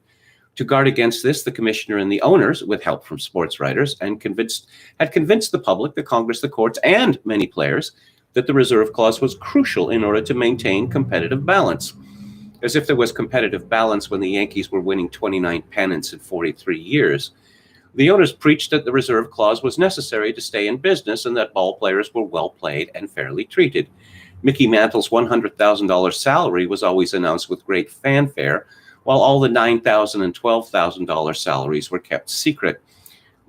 To guard against this, the commissioner and the owners, with help from sports writers, had convinced the public, the Congress, the courts, and many players that the reserve clause was crucial in order to maintain competitive balance. As if there was competitive balance when the Yankees were winning 29 pennants in 43 years. The owners preached that the reserve clause was necessary to stay in business and that ball players were well paid and fairly treated. Mickey Mantle's $100,000 salary was always announced with great fanfare, while all the $9,000 and $12,000 salaries were kept secret.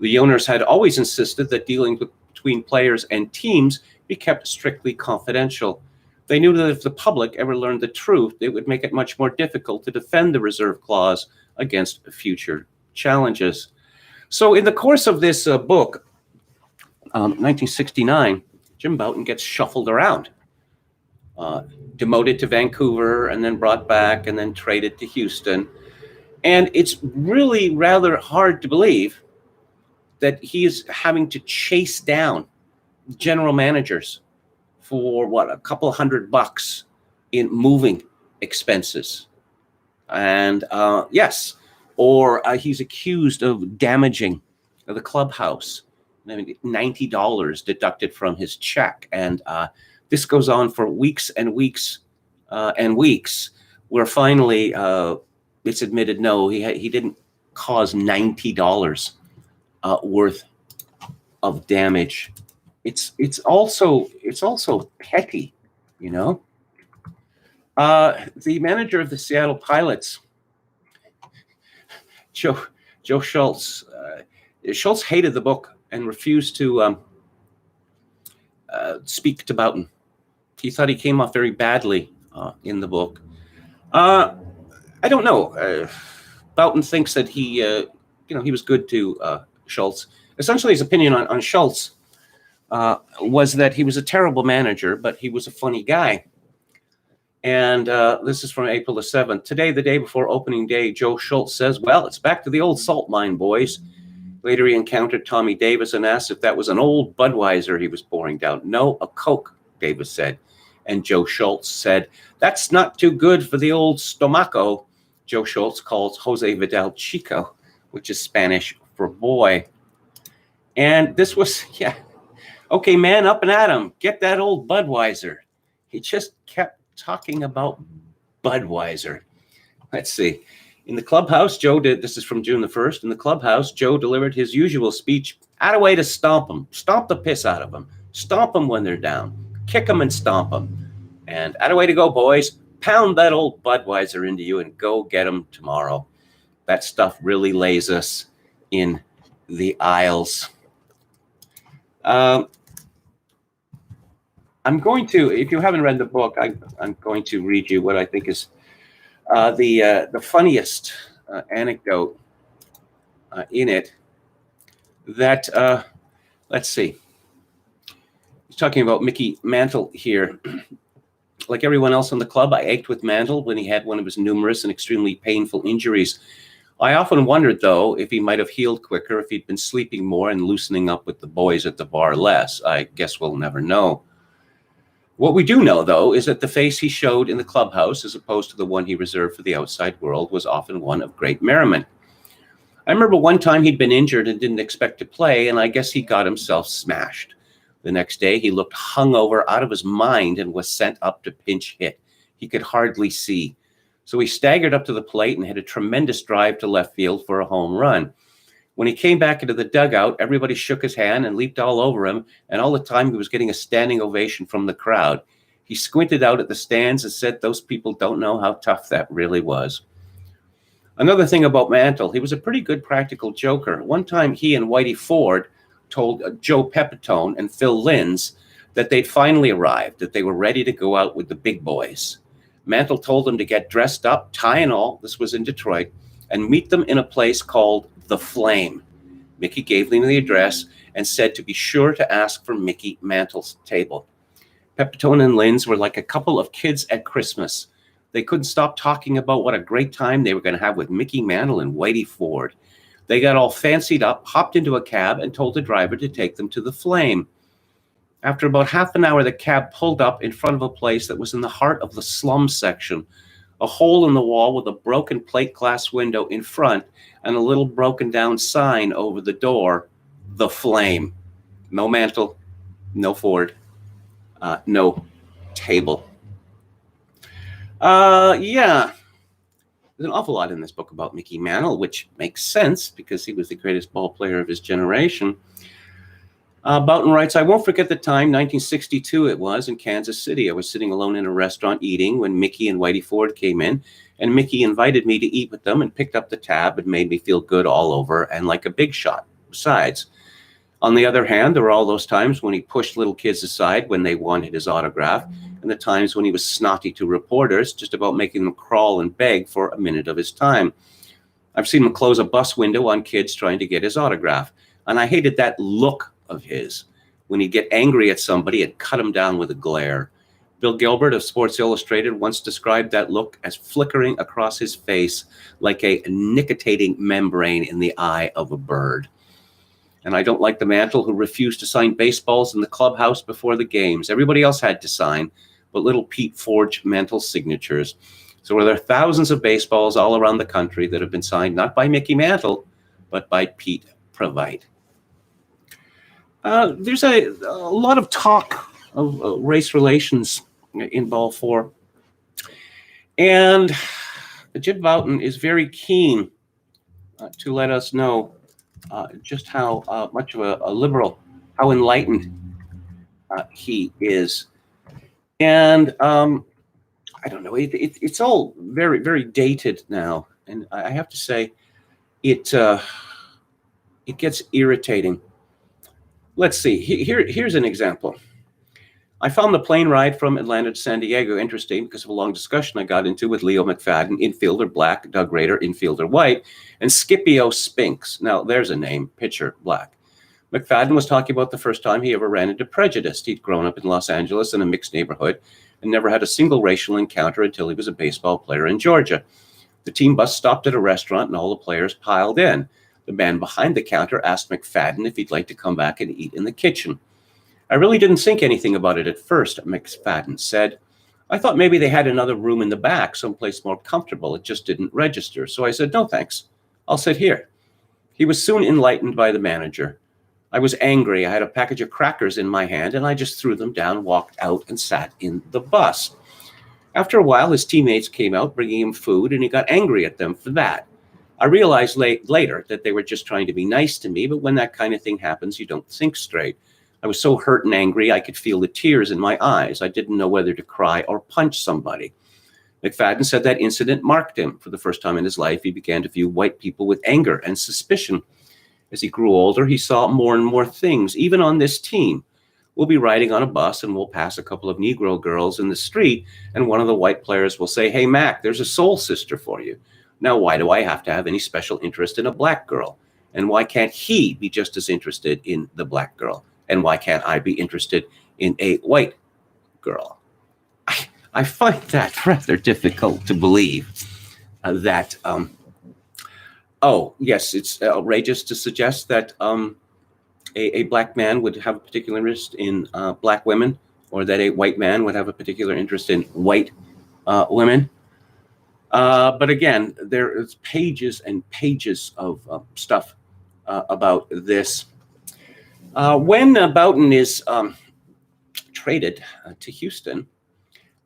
The owners had always insisted that dealings between players and teams be kept strictly confidential. They knew that if the public ever learned the truth, it would make it much more difficult to defend the reserve clause against future challenges. So in the course of this book, 1969, Jim Bouton gets shuffled around. Demoted to Vancouver and then brought back and then traded to Houston. And it's really rather hard to believe that he is having to chase down general managers for a couple $100 in moving expenses. And he's accused of damaging the clubhouse, $90 deducted from his check. And this goes on for weeks and weeks and weeks, where finally it's admitted, no, he didn't cause $90 worth of damage. It's also petty, The manager of the Seattle Pilots, Joe Joe Schultz. Schultz hated the book and refused to speak to Boughton. He thought he came off very badly in the book. I don't know. Boughton thinks that he was good to Schultz. Essentially, his opinion on Schultz was that he was a terrible manager, but he was a funny guy. And this is from April the 7th. Today, the day before opening day, Joe Schultz says, well, it's back to the old salt mine, boys. Later, he encountered Tommy Davis and asked if that was an old Budweiser he was pouring down. No, a Coke, Davis said. And Joe Schultz said, that's not too good for the old stomaco. Joe Schultz calls Jose Vidal Chico, which is Spanish for boy. And this was, okay, man, up and at him. Get that old Budweiser. He just kept talking about Budweiser. Let's see. In the clubhouse, this is from June the 1st. In the clubhouse, Joe delivered his usual speech. Add a way to stomp them. Stomp the piss out of them. Stomp them when they're down. Kick them and stomp them. And add a way to go, boys. Pound that old Budweiser into you and go get them tomorrow. That stuff really lays us in the aisles. I'm going to, if you haven't read the book, I'm going to read you what I think is the funniest anecdote in it. That let's see. He's talking about Mickey Mantle here. Like everyone else in the club, I ached with Mantle when he had one of his numerous and extremely painful injuries. I often wondered, though, if he might have healed quicker if he'd been sleeping more and loosening up with the boys at the bar less. I guess we'll never know. What we do know, though, is that the face he showed in the clubhouse, as opposed to the one he reserved for the outside world, was often one of great merriment. I remember one time he'd been injured and didn't expect to play, and I guess he got himself smashed. The next day, he looked hungover out of his mind and was sent up to pinch hit. He could hardly see. So he staggered up to the plate and hit a tremendous drive to left field for a home run. When he came back into the dugout, everybody shook his hand and leaped all over him, and all the time he was getting a standing ovation from the crowd. He squinted out at the stands and said those people don't know how tough that really was. Another thing about Mantle, he was a pretty good practical joker. One time he and Whitey Ford told Joe Pepitone and Phil Linz that they'd finally arrived, that they were ready to go out with the big boys. Mantle told them to get dressed up, tie and all, this was in Detroit, and meet them in a place called The Flame. Mickey gave them the address and said to be sure to ask for Mickey Mantle's table. Pepitone and Linz were like a couple of kids at Christmas. They couldn't stop talking about what a great time they were going to have with Mickey Mantle and Whitey Ford. They got all fancied up, hopped into a cab, and told the driver to take them to The Flame. After about half an hour, the cab pulled up in front of a place that was in the heart of the slum section, a hole in the wall with a broken plate glass window in front and a little broken down sign over the door, The Flame. No Mantle, no Ford, no table. There's an awful lot in this book about Mickey Mantle, which makes sense because he was the greatest ball player of his generation. Boughton writes, I won't forget the time, 1962 it was, in Kansas City. I was sitting alone in a restaurant eating when Mickey and Whitey Ford came in, and Mickey invited me to eat with them and picked up the tab and made me feel good all over and like a big shot besides. On the other hand, there were all those times when he pushed little kids aside when they wanted his autograph, and the times when he was snotty to reporters, just about making them crawl and beg for a minute of his time. I've seen him close a bus window on kids trying to get his autograph, and I hated that look of his. When he'd get angry at somebody, it'd cut him down with a glare. Bill Gilbert of Sports Illustrated once described that look as flickering across his face like a nicotinating membrane in the eye of a bird. And I don't like the Mantle who refused to sign baseballs in the clubhouse before the games. Everybody else had to sign, but little Pete forged Mantle's signatures. So there are thousands of baseballs all around the country that have been signed not by Mickey Mantle, but by Pete Provite. There's a lot of talk of race relations in Ball 4. And Jim Boughton is very keen to let us know just how much of a liberal, how enlightened he is. And I don't know, it's all very, very dated now. And I have to say, it gets irritating. Let's see. Here's an example. I found the plane ride from Atlanta to San Diego interesting because of a long discussion I got into with Leo McFadden, infielder black, Doug Rader, infielder white, and Scipio Spinks. Now, there's a name, pitcher black. McFadden was talking about the first time he ever ran into prejudice. He'd grown up in Los Angeles in a mixed neighborhood and never had a single racial encounter until he was a baseball player in Georgia. The team bus stopped at a restaurant and all the players piled in. The man behind the counter asked McFadden if he'd like to come back and eat in the kitchen. I really didn't think anything about it at first, McFadden said. I thought maybe they had another room in the back, someplace more comfortable. It just didn't register. So I said, no, thanks. I'll sit here. He was soon enlightened by the manager. I was angry. I had a package of crackers in my hand, and I just threw them down, walked out, and sat in the bus. After a while, his teammates came out bringing him food, and he got angry at them for that. I realized later that they were just trying to be nice to me, but when that kind of thing happens, you don't think straight. I was so hurt and angry, I could feel the tears in my eyes. I didn't know whether to cry or punch somebody. McFadden said that incident marked him. For the first time in his life, he began to view white people with anger and suspicion. As he grew older, he saw more and more things, even on this team. We'll be riding on a bus and we'll pass a couple of Negro girls in the street, and one of the white players will say, hey, Mac, there's a soul sister for you. Now, why do I have to have any special interest in a black girl? And why can't he be just as interested in the black girl? And why can't I be interested in a white girl? I find that rather difficult to believe that, yes, it's outrageous to suggest that a black man would have a particular interest in black women, or that a white man would have a particular interest in white women. But again, there is pages and pages of stuff about this. When Boughton is traded to Houston,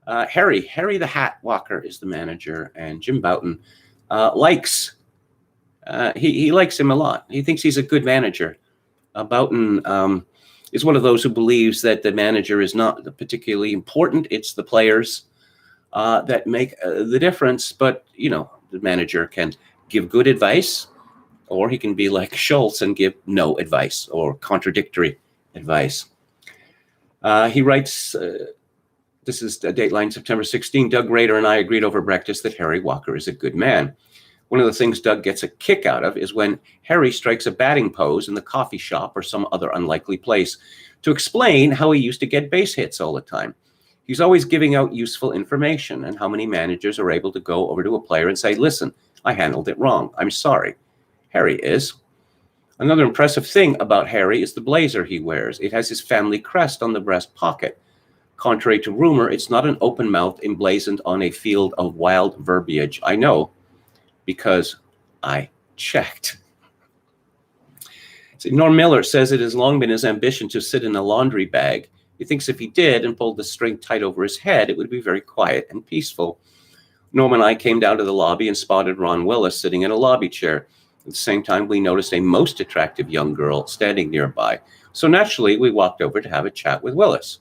Harry the Hat Walker is the manager, and Jim Boughton likes he likes him a lot. He thinks he's a good manager. Boughton is one of those who believes that the manager is not particularly important. It's the players that make the difference. But, you know, the manager can give good advice, or he can be like Schultz and give no advice or contradictory advice. He writes, this is Dateline September 16, Doug Rader and I agreed over breakfast that Harry Walker is a good man. One of the things Doug gets a kick out of is when Harry strikes a batting pose in the coffee shop or some other unlikely place to explain how he used to get base hits all the time. He's always giving out useful information, and how many managers are able to go over to a player and say, listen, I handled it wrong. I'm sorry. Harry is. Another impressive thing about Harry is the blazer he wears. It has his family crest on the breast pocket. Contrary to rumor, it's not an open mouth emblazoned on a field of wild verbiage. I know, because I checked. So Norm Miller says it has long been his ambition to sit in a laundry bag. He thinks if he did and pulled the string tight over his head, it would be very quiet and peaceful. Norm and I came down to the lobby and spotted Ron Willis sitting in a lobby chair. At the same time, we noticed a most attractive young girl standing nearby. So naturally, we walked over to have a chat with Willis.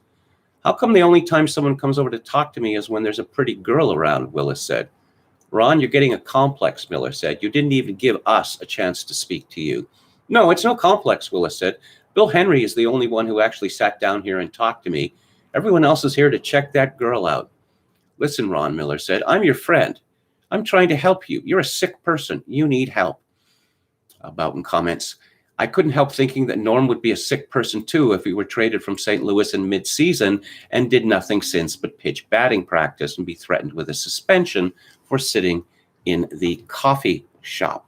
How come the only time someone comes over to talk to me is when there's a pretty girl around, Willis said. Ron, you're getting a complex, Miller said. You didn't even give us a chance to speak to you. No, it's no complex, Willis said. Bill Henry is the only one who actually sat down here and talked to me. Everyone else is here to check that girl out. Listen, Ron, Miller said, I'm your friend. I'm trying to help you. You're a sick person. You need help. Boughton comments, I couldn't help thinking that Norm would be a sick person too if he were traded from St. Louis in mid-season and did nothing since but pitch batting practice and be threatened with a suspension for sitting in the coffee shop.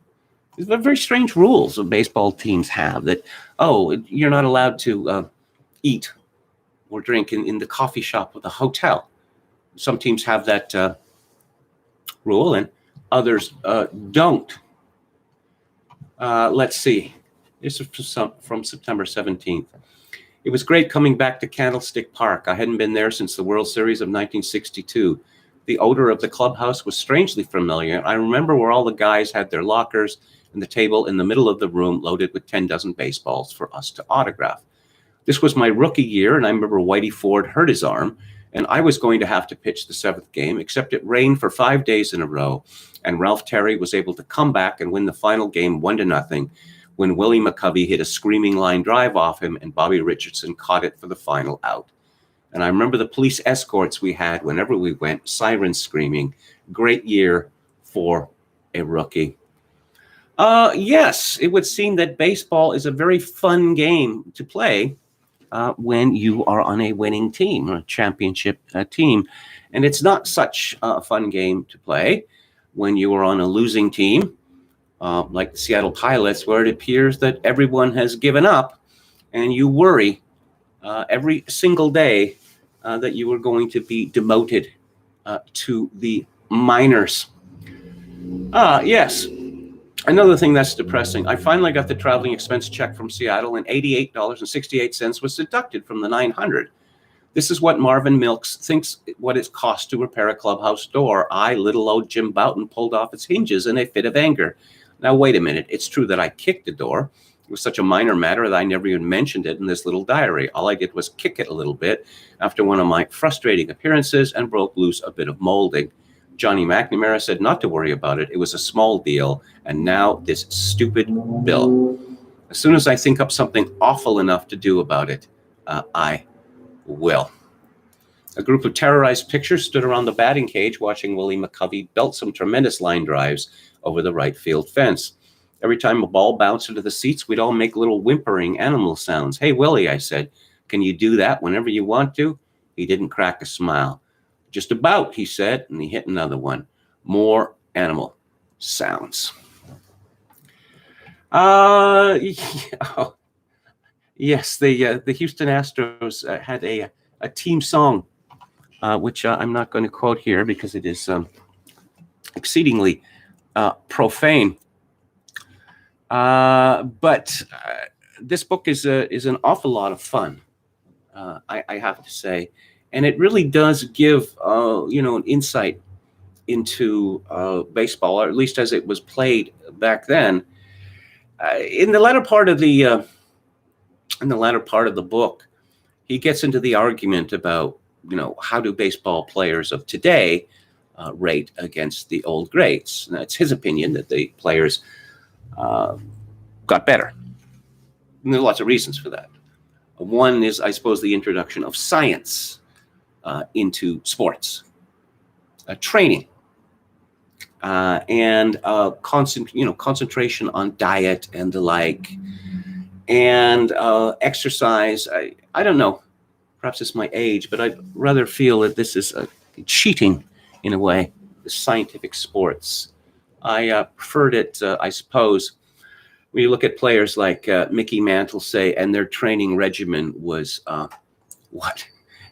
These are very strange rules that baseball teams have that, you're not allowed to eat or drink in the coffee shop of the hotel. Some teams have that rule and others don't. Let's see. This is from September 17th. It was great coming back to Candlestick Park. I hadn't been there since the World Series of 1962. The odor of the clubhouse was strangely familiar. I remember where all the guys had their lockers and the table in the middle of the room loaded with 10 dozen baseballs for us to autograph. This was my rookie year, and I remember Whitey Ford hurt his arm, and I was going to have to pitch the 7th game, except it rained for 5 days in a row, and Ralph Terry was able to come back and win the final game 1-0 when Willie McCovey hit a screaming line drive off him and Bobby Richardson caught it for the final out. And I remember the police escorts we had whenever we went, sirens screaming. Great year for a rookie. Yes, it would seem that baseball is a very fun game to play when you are on a winning team, or a championship team. And it's not such a fun game to play when you are on a losing team, like the Seattle Pilots, where it appears that everyone has given up and you worry every single day that you are going to be demoted to the minors. Yes. Another thing that's depressing, I finally got the traveling expense check from Seattle, and $88.68 was deducted from the $900. This is what Marvin Milks thinks what it costs to repair a clubhouse door. Little old Jim Boughton, pulled off its hinges in a fit of anger. Now, wait a minute. It's true that I kicked the door. It was such a minor matter that I never even mentioned it in this little diary. All I did was kick it a little bit after one of my frustrating appearances and broke loose a bit of molding. Johnny McNamara said not to worry about it. It was a small deal. And now this stupid bill. As soon as I think up something awful enough to do about it, I will. A group of terrorized pitchers stood around the batting cage watching Willie McCovey belt some tremendous line drives over the right field fence. Every time a ball bounced into the seats, we'd all make little whimpering animal sounds. Hey, Willie, I said, can you do that whenever you want to? He didn't crack a smile. Just about, he said, and he hit another one. More animal sounds. Yes, the Houston Astros had a team song, which I'm not going to quote here because it is exceedingly profane. But this book is an awful lot of fun, I have to say. And it really does give, an insight into baseball, or at least as it was played back then. In the latter part of the book, he gets into the argument about, how do baseball players of today rate against the old greats? And it's his opinion that the players got better. And there are lots of reasons for that. One is, I suppose, the introduction of science into sports, training, and concentration on diet and the like, and exercise. I don't know, perhaps it's my age, but I rather feel that this is cheating in a way, the scientific sports. I preferred it, I suppose. When you look at players like Mickey Mantle, say, and their training regimen was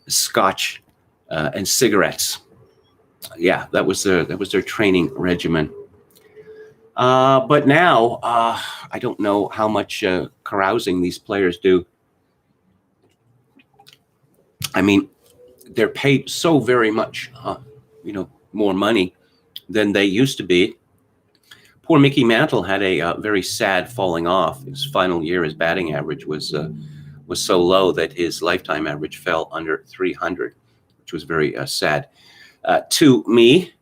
scotch and cigarettes. Yeah, that was their training regimen. But now, I don't know how much carousing these players do. I mean, they're paid so very much, more money than they used to be. Poor Mickey Mantle had a very sad falling off. His final year, his batting average was so low that his lifetime average fell under 300, which was very sad to me.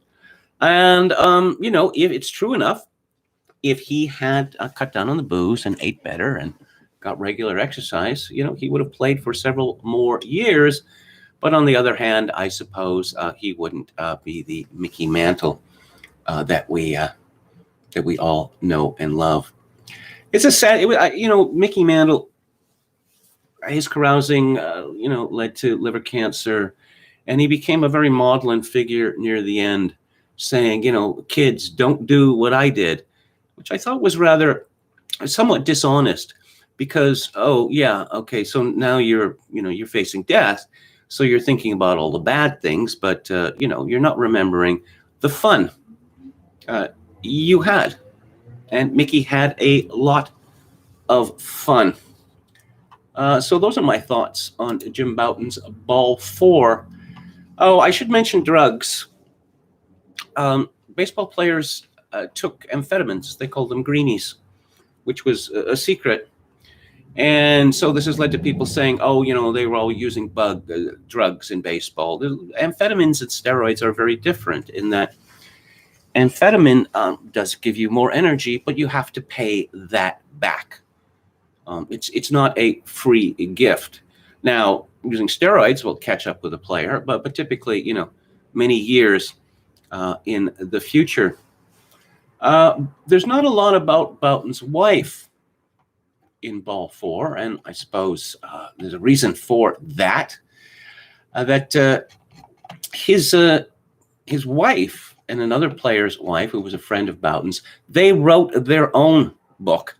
And, if it's true enough, if he had cut down on the booze and ate better and got regular exercise, he would have played for several more years. But on the other hand, I suppose he wouldn't be the Mickey Mantle that we all know and love. It's a sad, Mickey Mantle, his carousing, led to liver cancer, and he became a very maudlin figure near the end, saying, kids, don't do what I did, which I thought was rather somewhat dishonest, because, so now you're facing death, so you're thinking about all the bad things, but, you're not remembering the fun you had. And Mickey had a lot of fun. So those are my thoughts on Jim Boughton's Ball 4. Oh, I should mention drugs. Baseball players took amphetamines. They called them greenies, which was a secret. And so this has led to people saying, oh, they were all using drugs in baseball. Amphetamines and steroids are very different in that amphetamine does give you more energy, but you have to pay that back. It's not a free gift. Now, using steroids will catch up with a player, but typically, many years in the future. There's not a lot about Boughton's wife in Ball 4, and I suppose there's a reason for that. That his wife and another player's wife, who was a friend of Boughton's, they wrote their own book,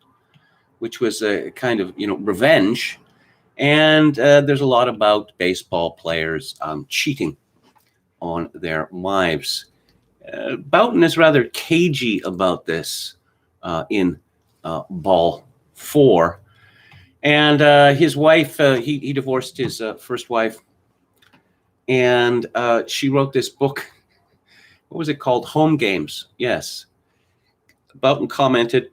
which was a kind of revenge. And there's a lot about baseball players cheating on their wives. Boughton is rather cagey about this in Ball 4. And his wife, he divorced his first wife, and she wrote this book. What was it called? Home Games. Yes. Boughton commented,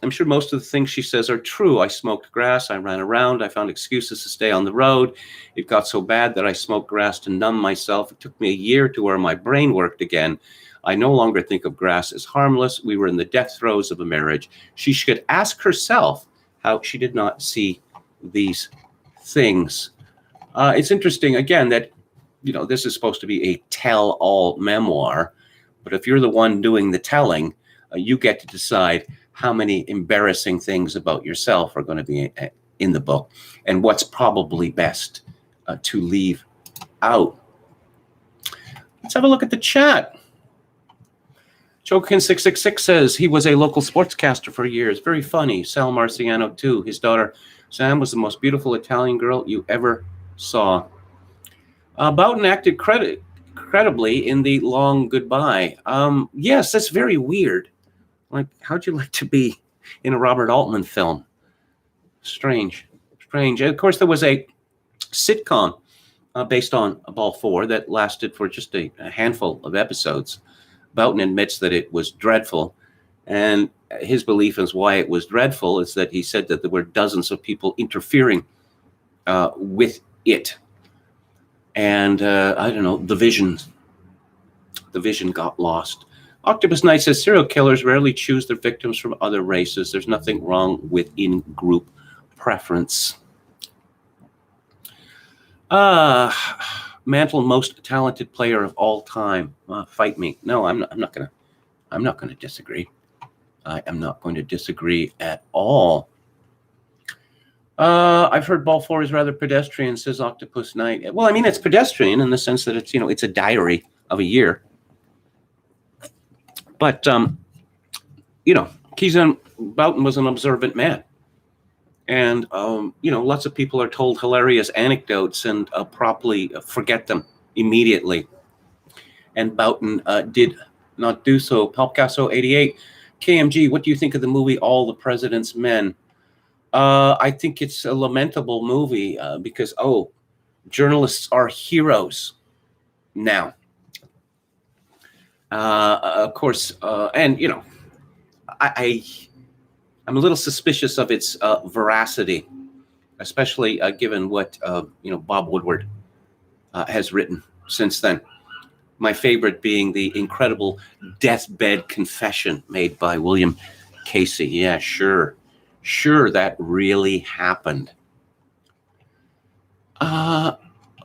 I'm sure most of the things she says are true. I smoked grass. I ran around. I found excuses to stay on the road. It got so bad that I smoked grass to numb myself. It took me a year to where my brain worked again. I no longer think of grass as harmless. We were in the death throes of a marriage. She should ask herself how she did not see these things. It's interesting, again, that, this is supposed to be a tell-all memoir. But if you're the one doing the telling, you get to decide how many embarrassing things about yourself are going to be in the book and what's probably best to leave out. Let's have a look at the chat. Chokin666 says he was a local sportscaster for years. Very funny. Sal Marciano, too. His daughter, Sam, was the most beautiful Italian girl you ever saw. Boughton acted credibly in The Long Goodbye. Yes, that's very weird. Like, how'd you like to be in a Robert Altman film? Strange. And of course, there was a sitcom based on Ball 4 that lasted for just a handful of episodes. Boughton admits that it was dreadful, and his belief as why it was dreadful is that he said that there were dozens of people interfering with it. And I don't know, the vision got lost. Octopus Knight says serial killers rarely choose their victims from other races. There's nothing wrong with in-group preference. Mantle, most talented player of all time. Fight me. No, I'm not gonna disagree. I am not going to disagree at all. I've heard Ball 4 is rather pedestrian, says Octopus Knight. Well, I mean, it's pedestrian in the sense that it's, it's a diary of a year. But, Boughton was an observant man. And, lots of people are told hilarious anecdotes and promptly forget them immediately. And Boughton did not do so. Palpicasso 88, KMG, what do you think of the movie All the President's Men? I think it's a lamentable movie because, journalists are heroes now. Of course, and, I'm a little suspicious of its veracity, especially given what, Bob Woodward has written since then. My favorite being the incredible deathbed confession made by William Casey. Yeah, sure, that really happened.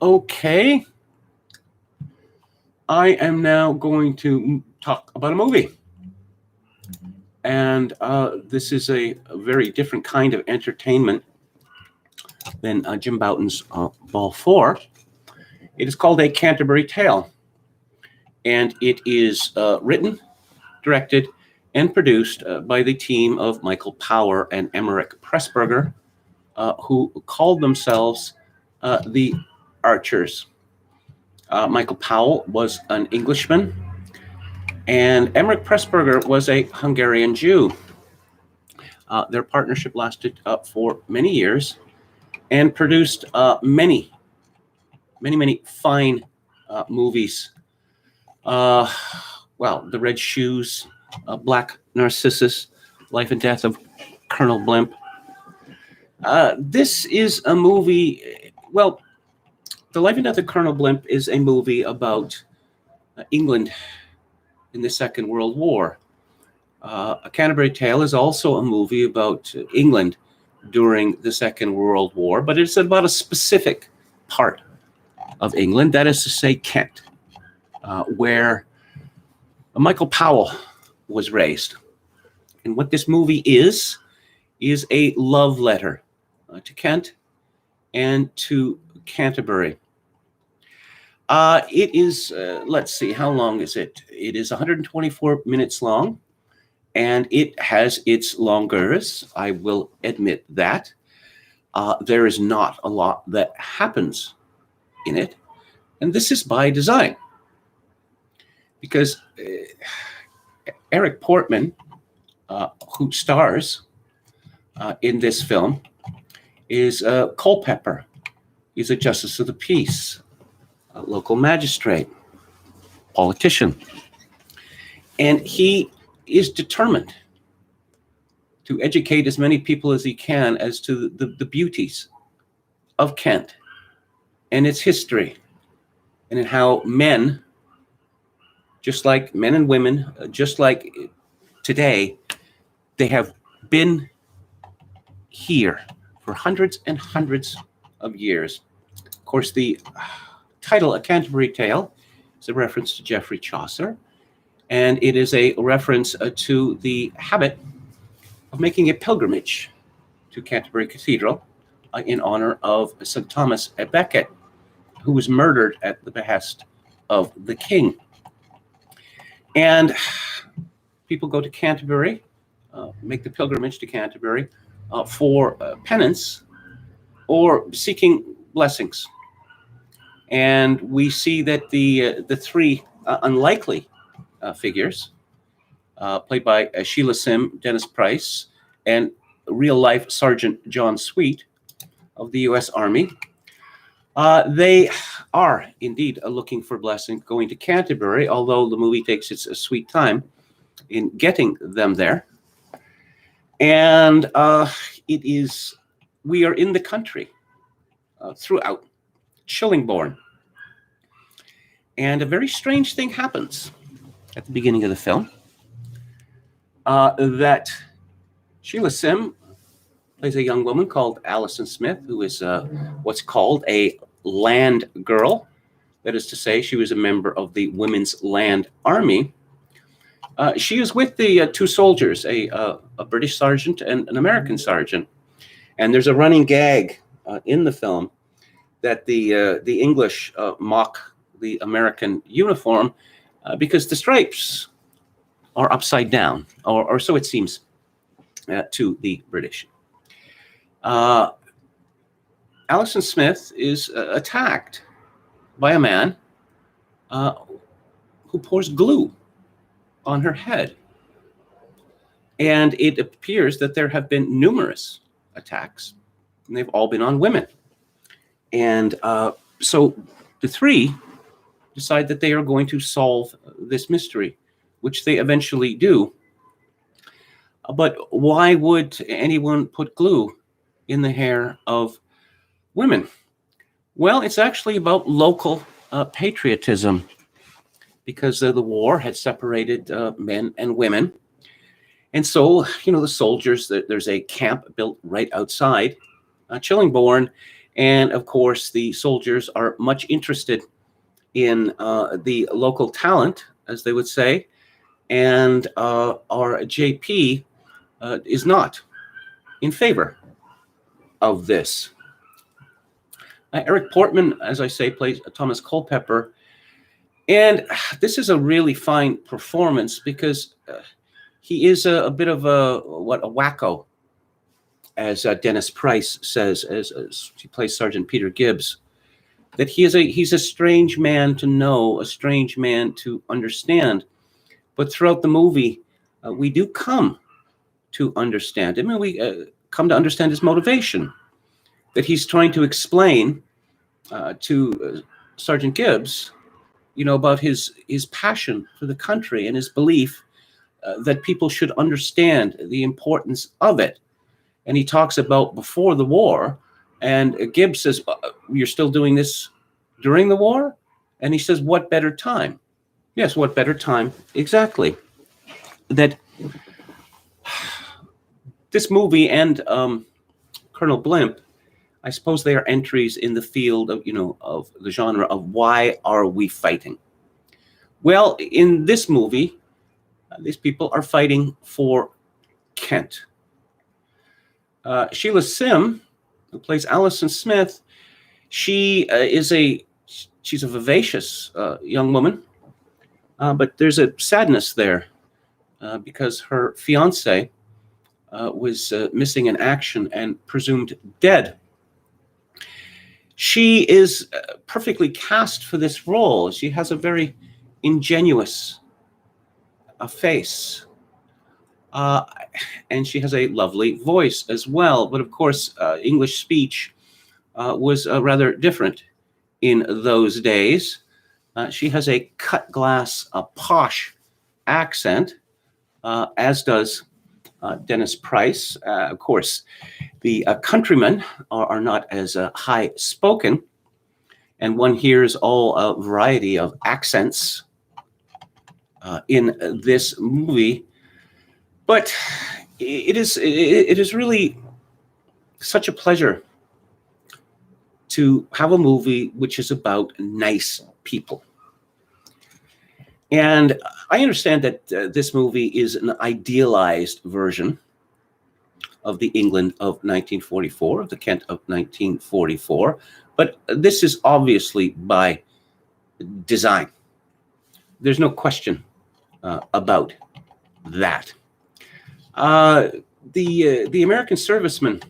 Okay. I am now going to talk about a movie. And this is a very different kind of entertainment than Jim Boughton's Ball 4. It is called A Canterbury Tale. And it is written, directed, and produced by the team of Michael Power and Emmerich Pressburger, who called themselves the Archers. Michael Powell was an Englishman, and Emmerich Pressburger was a Hungarian Jew. Their partnership lasted for many years and produced many fine movies. The Red Shoes, Black Narcissus, Life and Death of Colonel Blimp. This is a movie, well, The Life and Death of Colonel Blimp is a movie about England in the Second World War. A Canterbury Tale is also a movie about England during the Second World War, but it's about a specific part of England, that is to say Kent, where Michael Powell was raised. And what this movie is a love letter to Kent and to Canterbury. It is, let's see, how long is it? It is 124 minutes long, and it has its longueurs. I will admit that. There is not a lot that happens in it, and this is by design. Because Eric Portman, who stars in this film, is Culpepper. He's a justice of the peace, a local magistrate, politician. And he is determined to educate as many people as he can as to the beauties of Kent and its history, and in how men, just like men and women, just like today, they have been here for hundreds and hundreds of years. Of course, the title, A Canterbury Tale, is a reference to Geoffrey Chaucer, and it is a reference to the habit of making a pilgrimage to Canterbury Cathedral in honor of St. Thomas at Becket, who was murdered at the behest of the king. And people go to Canterbury, make the pilgrimage to Canterbury for penance or seeking blessings. And we see that the three unlikely figures, played by Sheila Sim, Dennis Price, and real-life Sergeant John Sweet of the U.S. Army, they are indeed looking for blessing going to Canterbury, although the movie takes its sweet time in getting them there. And we are in the country throughout Chillingbourne. And a very strange thing happens at the beginning of the film, that Sheila Sim plays a young woman called Alison Smith, who is what's called a land girl. That is to say, she was a member of the Women's Land Army. She is with the two soldiers, a British sergeant and an American sergeant. And there's a running gag in the film that the English mock the American uniform because the stripes are upside down, or so it seems to the British. Alison Smith is attacked by a man who pours glue on her head. And it appears that there have been numerous attacks, and they've all been on women. And so the three decide that they are going to solve this mystery, which they eventually do. But why would anyone put glue in the hair of women? Well, it's actually about local patriotism, because the war had separated men and women. And so, the soldiers, there's a camp built right outside Chillingbourne. And of course, the soldiers are much interested in the local talent, as they would say. And our JP is not in favor of this. Eric Portman, as I say, plays Thomas Culpepper. And this is a really fine performance because he is a bit of a wacko, as Dennis Price says, as he plays Sergeant Peter Gibbs, that he's a strange man to know, a strange man to understand. But throughout the movie, we do come to understand him, and we come to understand his motivation, that he's trying to explain to Sergeant Gibbs, about his passion for the country and his belief that people should understand the importance of it. And he talks about before the war. And Gibbs says, "You're still doing this during the war?" And he says, "What better time?" Yes, what better time? Exactly. That this movie and Colonel Blimp, I suppose they are entries in the field of, of the genre of why are we fighting? Well, in this movie, these people are fighting for Kent. Sheila Sim, who plays Allison Smith, she's a vivacious young woman, but there's a sadness there because her fiance was missing in action and presumed dead. She is perfectly cast for this role. She has a very ingenuous face. And she has a lovely voice as well. But of course, English speech was rather different in those days. She has a cut glass, posh accent, as does Dennis Price. Of course, the countrymen are not as high spoken, and one hears all a variety of accents in this movie. But it is really such a pleasure to have a movie which is about nice people. And I understand that this movie is an idealized version of the England of 1944, of the Kent of 1944, but this is obviously by design. There's no question about that. The American serviceman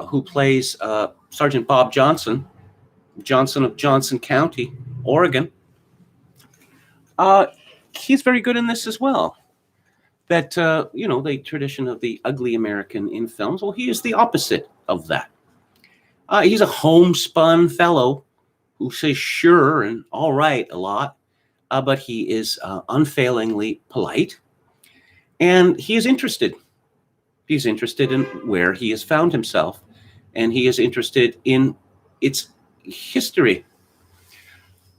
who plays Sergeant Bob Johnson of Johnson County, Oregon, he's very good in this as well. That, the tradition of the ugly American in films, well, he is the opposite of that. He's a homespun fellow who says sure and all right a lot, but he is unfailingly polite, and he is interested. He's interested in where he has found himself, and he is interested in its history.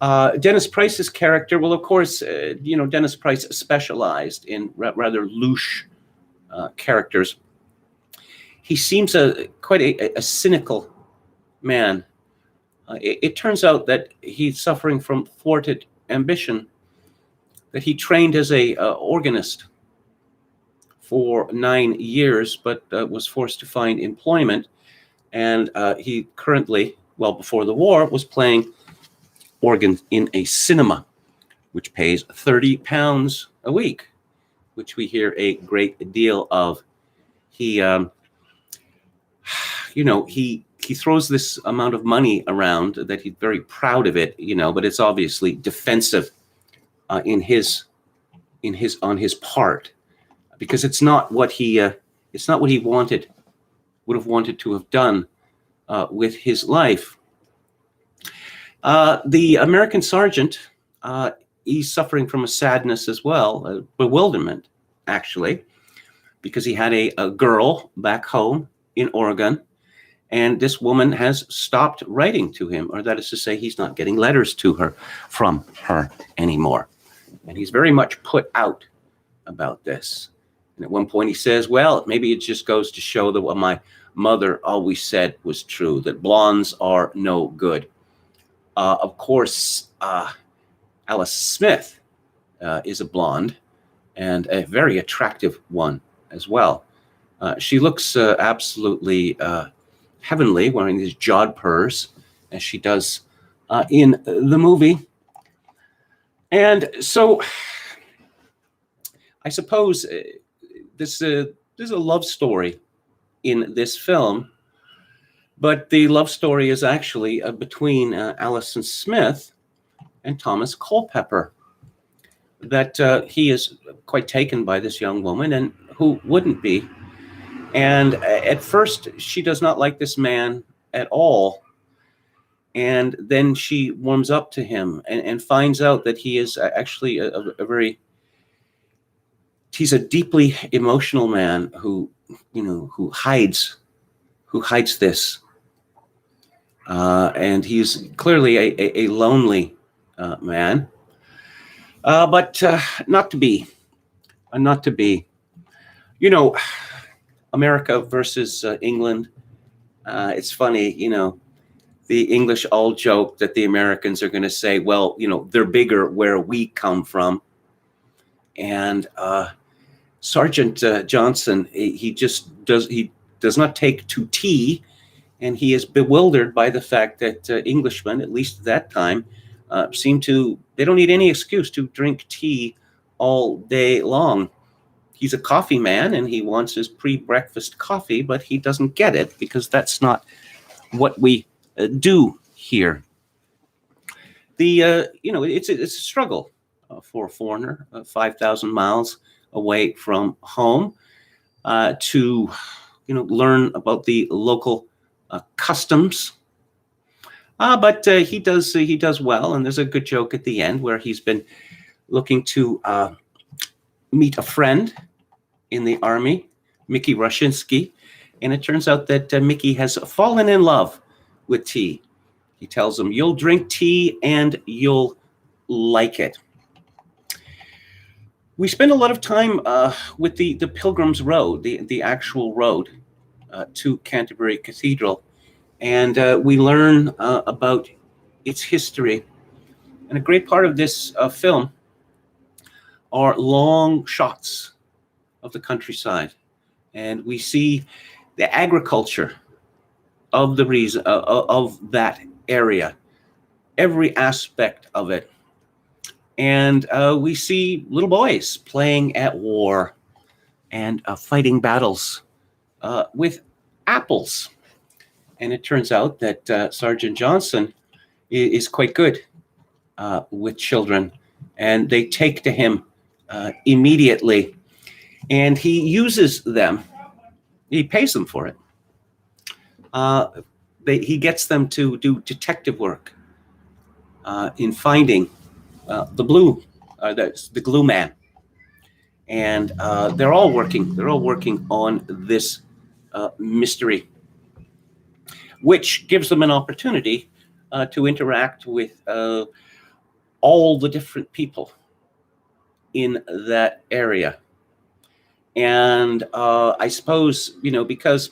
Dennis Price's character, well, of course, Dennis Price specialized in rather louche characters. He seems quite a cynical man. It turns out that he's suffering from thwarted ambition, that he trained as a organist for 9 years, but was forced to find employment. And he currently, well, before the war, was playing organ in a cinema, which pays £30 a week, which we hear a great deal of. He, he throws this amount of money around that he's very proud of it, but it's obviously defensive on his part, because it's not what he would have wanted to have done with his life. The American sergeant, he's suffering from a sadness as well, a bewilderment, actually, because he had a girl back home in Oregon, and this woman has stopped writing to him, or that is to say, he's not getting letters from her anymore. And he's very much put out about this. And at one point he says, well, maybe it just goes to show that what my mother always said was true, that blondes are no good. Of course, Alice Smith is a blonde, and a very attractive one as well. She looks absolutely heavenly, wearing these jodhpurs, as she does in the movie. And so I suppose there's a love story in this film, but the love story is actually between Allison Smith and Thomas Culpepper, that he is quite taken by this young woman, and who wouldn't be. And at first, she does not like this man at all. And then she warms up to him and finds out that he is actually he's a deeply emotional man who who hides this, and he's clearly a lonely man, but not to be, not to be. America versus England. It's funny, the English all joke that the Americans are going to say, well, they're bigger where we come from. And Sergeant Johnson, he does not take to tea, and he is bewildered by the fact that Englishmen, at least at that time, they don't need any excuse to drink tea all day long. He's a coffee man, and he wants his pre-breakfast coffee, but he doesn't get it because that's not what we do here. It's a struggle for a foreigner, 5,000 miles away from home, to learn about the local customs. But he does well, and there's a good joke at the end where he's been looking to meet a friend in the army, Mickey Rushinsky, and it turns out that Mickey has fallen in love with tea. He tells him, "You'll drink tea and you'll like it." We spend a lot of time with the Pilgrim's Road, the actual road to Canterbury Cathedral, and we learn about its history. And a great part of this film are long shots of the countryside, and we see the agriculture of of that area, every aspect of it. And we see little boys playing at war and fighting battles with apples. And it turns out that Sergeant Johnson is quite good with children, and they take to him immediately. And he uses them. He pays them for it. He gets them to do detective work in finding the glue man, and they're all working on this mystery, which gives them an opportunity to interact with all the different people in that area. And I suppose, because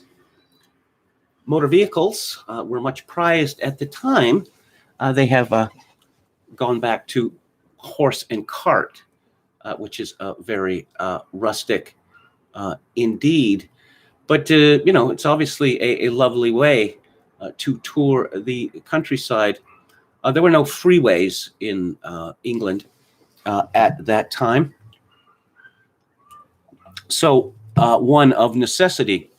motor vehicles were much prized at the time, they have gone back to horse and cart, which is very rustic indeed. But, it's obviously a lovely way to tour the countryside. There were no freeways in England at that time. So one of necessity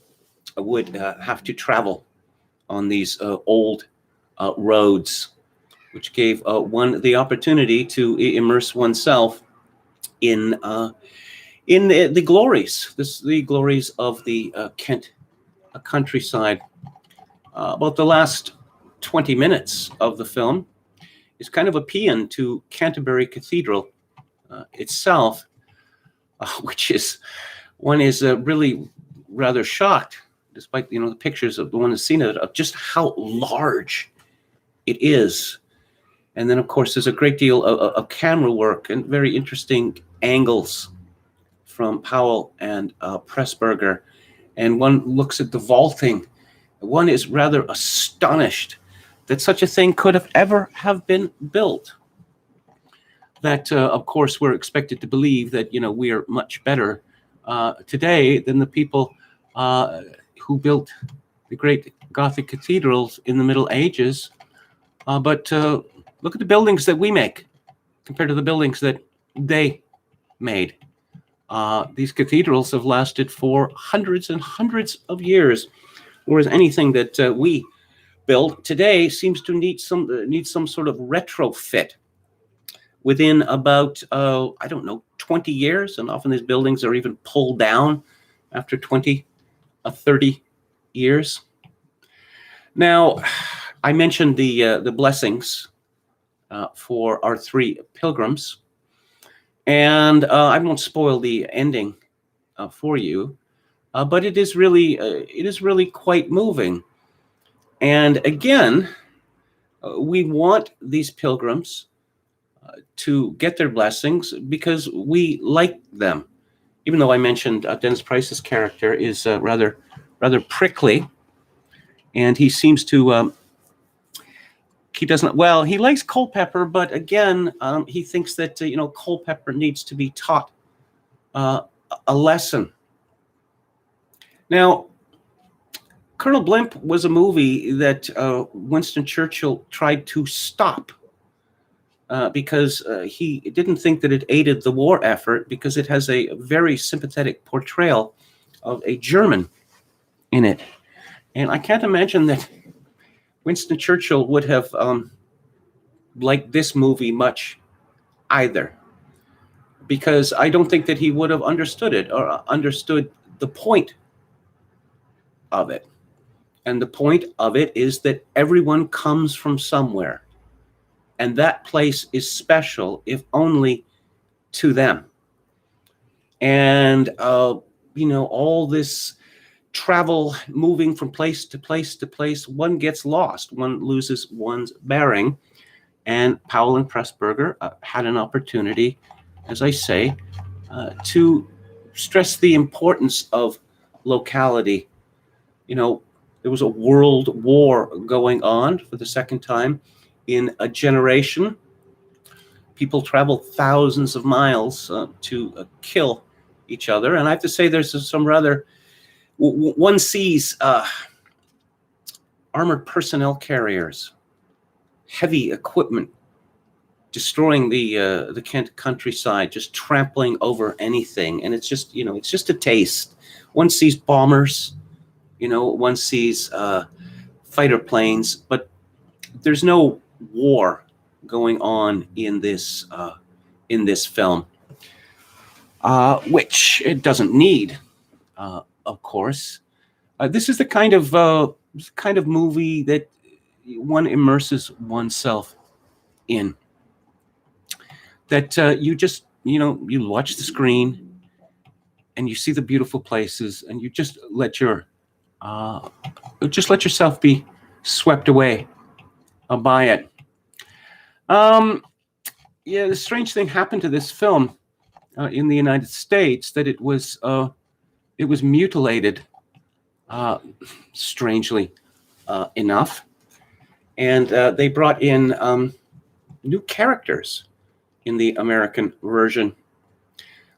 would have to travel on these old roads, which gave one the opportunity to immerse oneself in the glories, the glories of the Kent countryside. About the last 20 minutes of the film is kind of a paean to Canterbury Cathedral itself, which is one is really rather shocked, despite the pictures of the one that's seen of just how large it is. And then, of course, there's a great deal of camera work and very interesting angles from Powell and Pressburger. And one looks at the vaulting. One is rather astonished that such a thing could have ever have been built. That, of course, we're expected to believe that, we are much better today than the people who built the great Gothic cathedrals in the Middle Ages. But look at the buildings that we make compared to the buildings that they made. These cathedrals have lasted for hundreds and hundreds of years, whereas anything that we build today seems to need some sort of retrofit within about 20 years, and often these buildings are even pulled down after 20 30 years. Now, I mentioned the blessings for our three pilgrims, and I won't spoil the ending for you, but it is really quite moving. And again, we want these pilgrims to get their blessings because we like them. Even though I mentioned Dennis Price's character is rather prickly, and he seems to he doesn't, well, he likes Culpeper, but again, he thinks that Culpeper needs to be taught a lesson. Now, Colonel Blimp was a movie that Winston Churchill tried to stop because he didn't think that it aided the war effort because it has a very sympathetic portrayal of a German in it. And I can't imagine that Winston Churchill would have liked this movie much either, because I don't think that he would have understood it or understood the point of it. And the point of it is that everyone comes from somewhere, and that place is special, if only to them. And, all this travel, moving from place to place to place, one gets lost, one loses one's bearing. And Powell and Pressburger had an opportunity, as I say, to stress the importance of locality. There was a world war going on for the second time in a generation. People traveled thousands of miles to kill each other. And I have to say, there's some rather, one sees armored personnel carriers, heavy equipment, destroying the Kent countryside, just trampling over anything. And it's just, it's just a taste. One sees bombers, one sees fighter planes, but there's no war going on in this film, which it doesn't need, of course. This is the kind of movie that one immerses oneself in. That you just, you watch the screen and you see the beautiful places, and you just let yourself be swept away by it. The strange thing happened to this film in the United States, that it was mutilated, strangely enough, and they brought in new characters in the American version.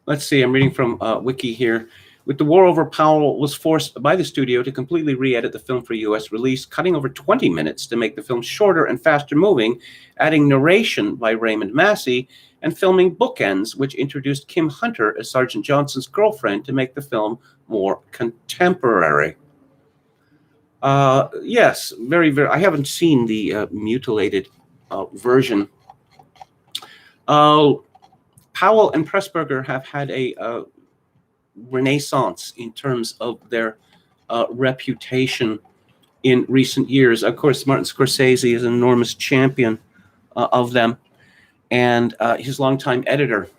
Let's see, I'm reading from Wiki here. With the war over, Powell was forced by the studio to completely re-edit the film for U.S. release, cutting over 20 minutes to make the film shorter and faster moving, adding narration by Raymond Massey, and filming bookends, which introduced Kim Hunter as Sergeant Johnson's girlfriend to make the film more contemporary. Yes, very, very. I haven't seen the mutilated version. Powell and Pressburger have had a renaissance in terms of their reputation in recent years. Of course, Martin Scorsese is an enormous champion of them, and his longtime editor,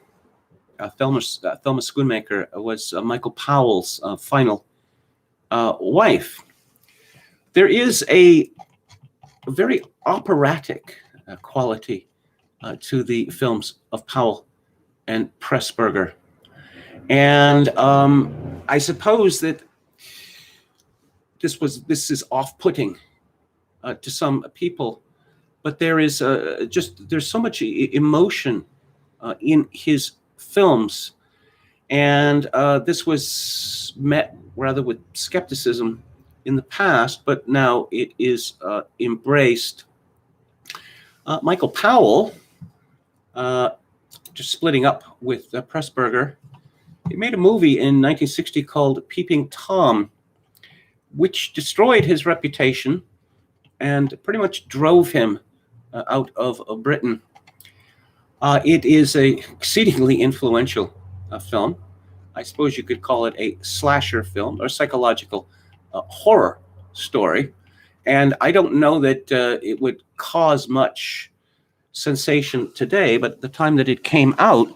Thelma Schoonmaker, was Michael Powell's final wife. There is a very operatic quality to the films of Powell and Pressburger. And I suppose that this is off-putting to some people, but there is there's so much emotion in his films, and this was met rather with skepticism in the past, but now it is embraced. Michael Powell, just splitting up with Pressburger, he made a movie in 1960 called Peeping Tom, which destroyed his reputation and pretty much drove him out of Britain. It is a exceedingly influential film. I suppose you could call it a slasher film or psychological horror story. And I don't know that it would cause much sensation today, but at the time that it came out,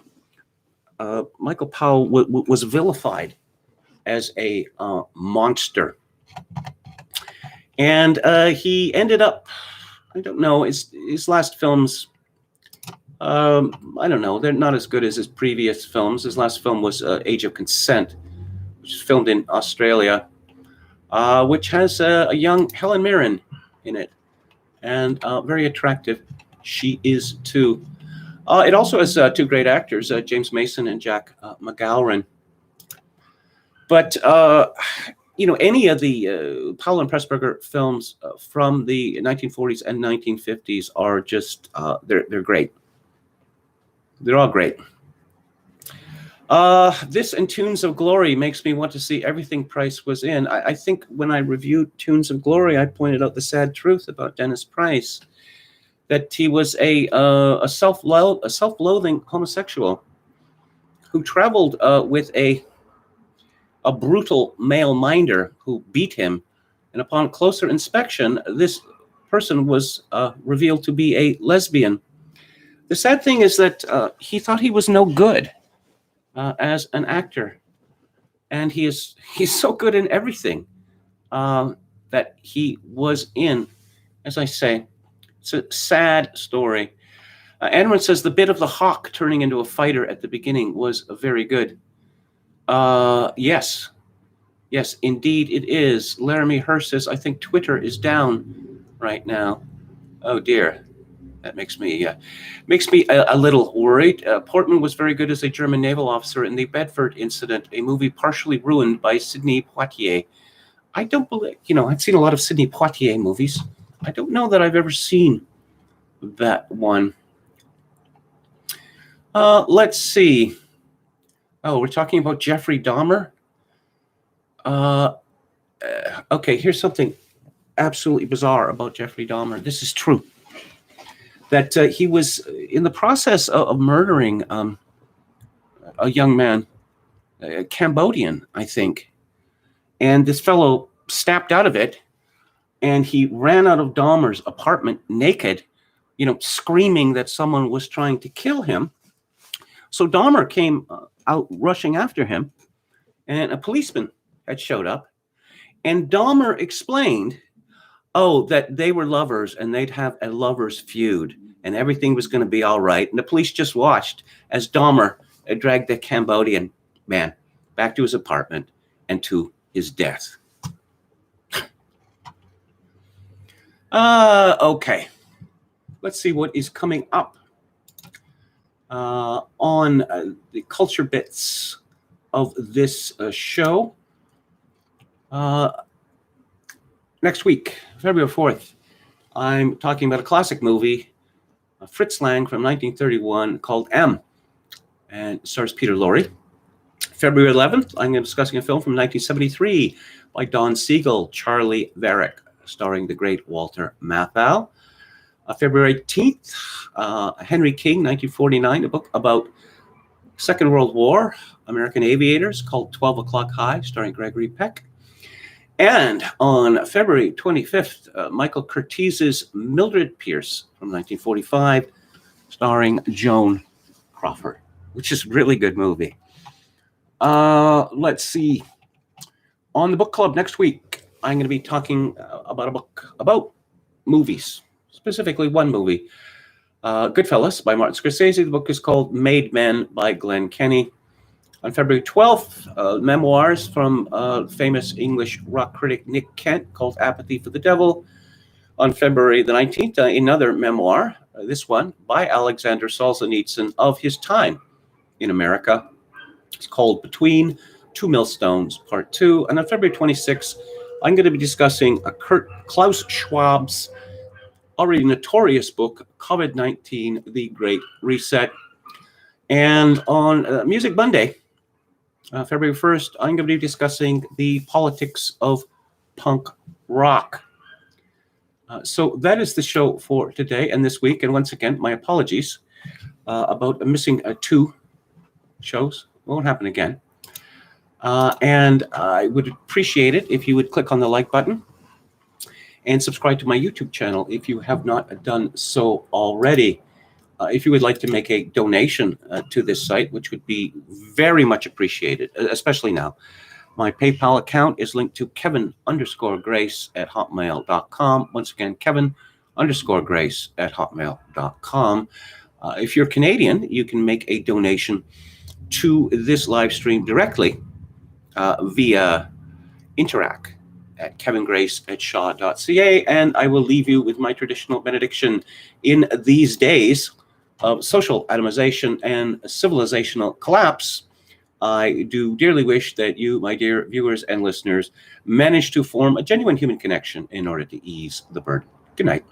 Michael Powell was vilified as a monster. And he ended up, I don't know, his last films, I don't know, they're not as good as his previous films. His last film was Age of Consent, which is filmed in Australia, which has a young Helen Mirren in it, and very attractive. She is too. It also has two great actors, James Mason and Jack McGowran. But any of the Powell and Pressburger films from the 1940s and 1950s are just they're great. They're all great. This and Tunes of Glory makes me want to see everything Price was in. I think when I reviewed Tunes of Glory, I pointed out the sad truth about Dennis Price, that he was a self-loathing homosexual who traveled with a brutal male minder who beat him. And upon closer inspection, this person was revealed to be a lesbian. The sad thing is that he thought he was no good as an actor. And he's so good in everything that he was in. As I say, it's a sad story. Anwar says the bit of the hawk turning into a fighter at the beginning was very good. Yes, indeed it is. Laramie Hurst says, I think Twitter is down right now. Oh dear, that makes me a little worried. Portman was very good as a German naval officer in the Bedford incident, a movie partially ruined by Sidney Poitier. I don't believe, I've seen a lot of Sidney Poitier movies. I don't know that I've ever seen that one. Let's see. Oh, we're talking about Jeffrey Dahmer. Okay, here's something absolutely bizarre about Jeffrey Dahmer. This is true. That he was in the process of murdering a young man, a Cambodian, I think. And this fellow snapped out of it, and he ran out of Dahmer's apartment naked, screaming that someone was trying to kill him. So Dahmer came out rushing after him, and a policeman had showed up, and Dahmer explained, that they were lovers and they'd have a lover's feud and everything was going to be all right. And the police just watched as Dahmer dragged the Cambodian man back to his apartment and to his death. Okay. Let's see what is coming up on the culture bits of this show. Next week, February 4th, I'm talking about a classic movie, Fritz Lang from 1931 called M, and it stars Peter Lorre. February 11th, I'm going to be discussing a film from 1973 by Don Siegel, Charlie Varick, starring the great Walter Matthau. February 18th, Henry King, 1949, a book about Second World War, American aviators, called 12 O'Clock High, starring Gregory Peck. And on February 25th, Michael Curtiz's Mildred Pierce from 1945, starring Joan Crawford, which is a really good movie. Let's see. On the book club next week, I'm going to be talking about a book about movies, specifically one movie. Goodfellas by Martin Scorsese. The book is called Made Men by Glenn Kenny. On February 12th, memoirs from famous English rock critic Nick Kent called Apathy for the Devil. On February the 19th, another memoir, this one by Alexander Solzhenitsyn, of his time in America. It's called Between Two Millstones, Part 2. And on February 26th, I'm going to be discussing Klaus Schwab's already notorious book, COVID-19, The Great Reset. And on Music Monday, February 1st, I'm going to be discussing the politics of punk rock. So that is the show for today and this week. And once again, my apologies about missing 2 shows. It won't happen again. And I would appreciate it if you would click on the like button and subscribe to my YouTube channel if you have not done so already. If you would like to make a donation to this site, which would be very much appreciated, especially now, My PayPal account is linked to Kevin_Grace@hotmail.com. Once again, Kevin_Grace@hotmail.com. If you're Canadian, you can make a donation to this live stream directly via Interac at kevingrace@shaw.ca. And I will leave you with my traditional benediction. In these days of social atomization and civilizational collapse, I do dearly wish that you, my dear viewers and listeners, manage to form a genuine human connection in order to ease the burden. Good night.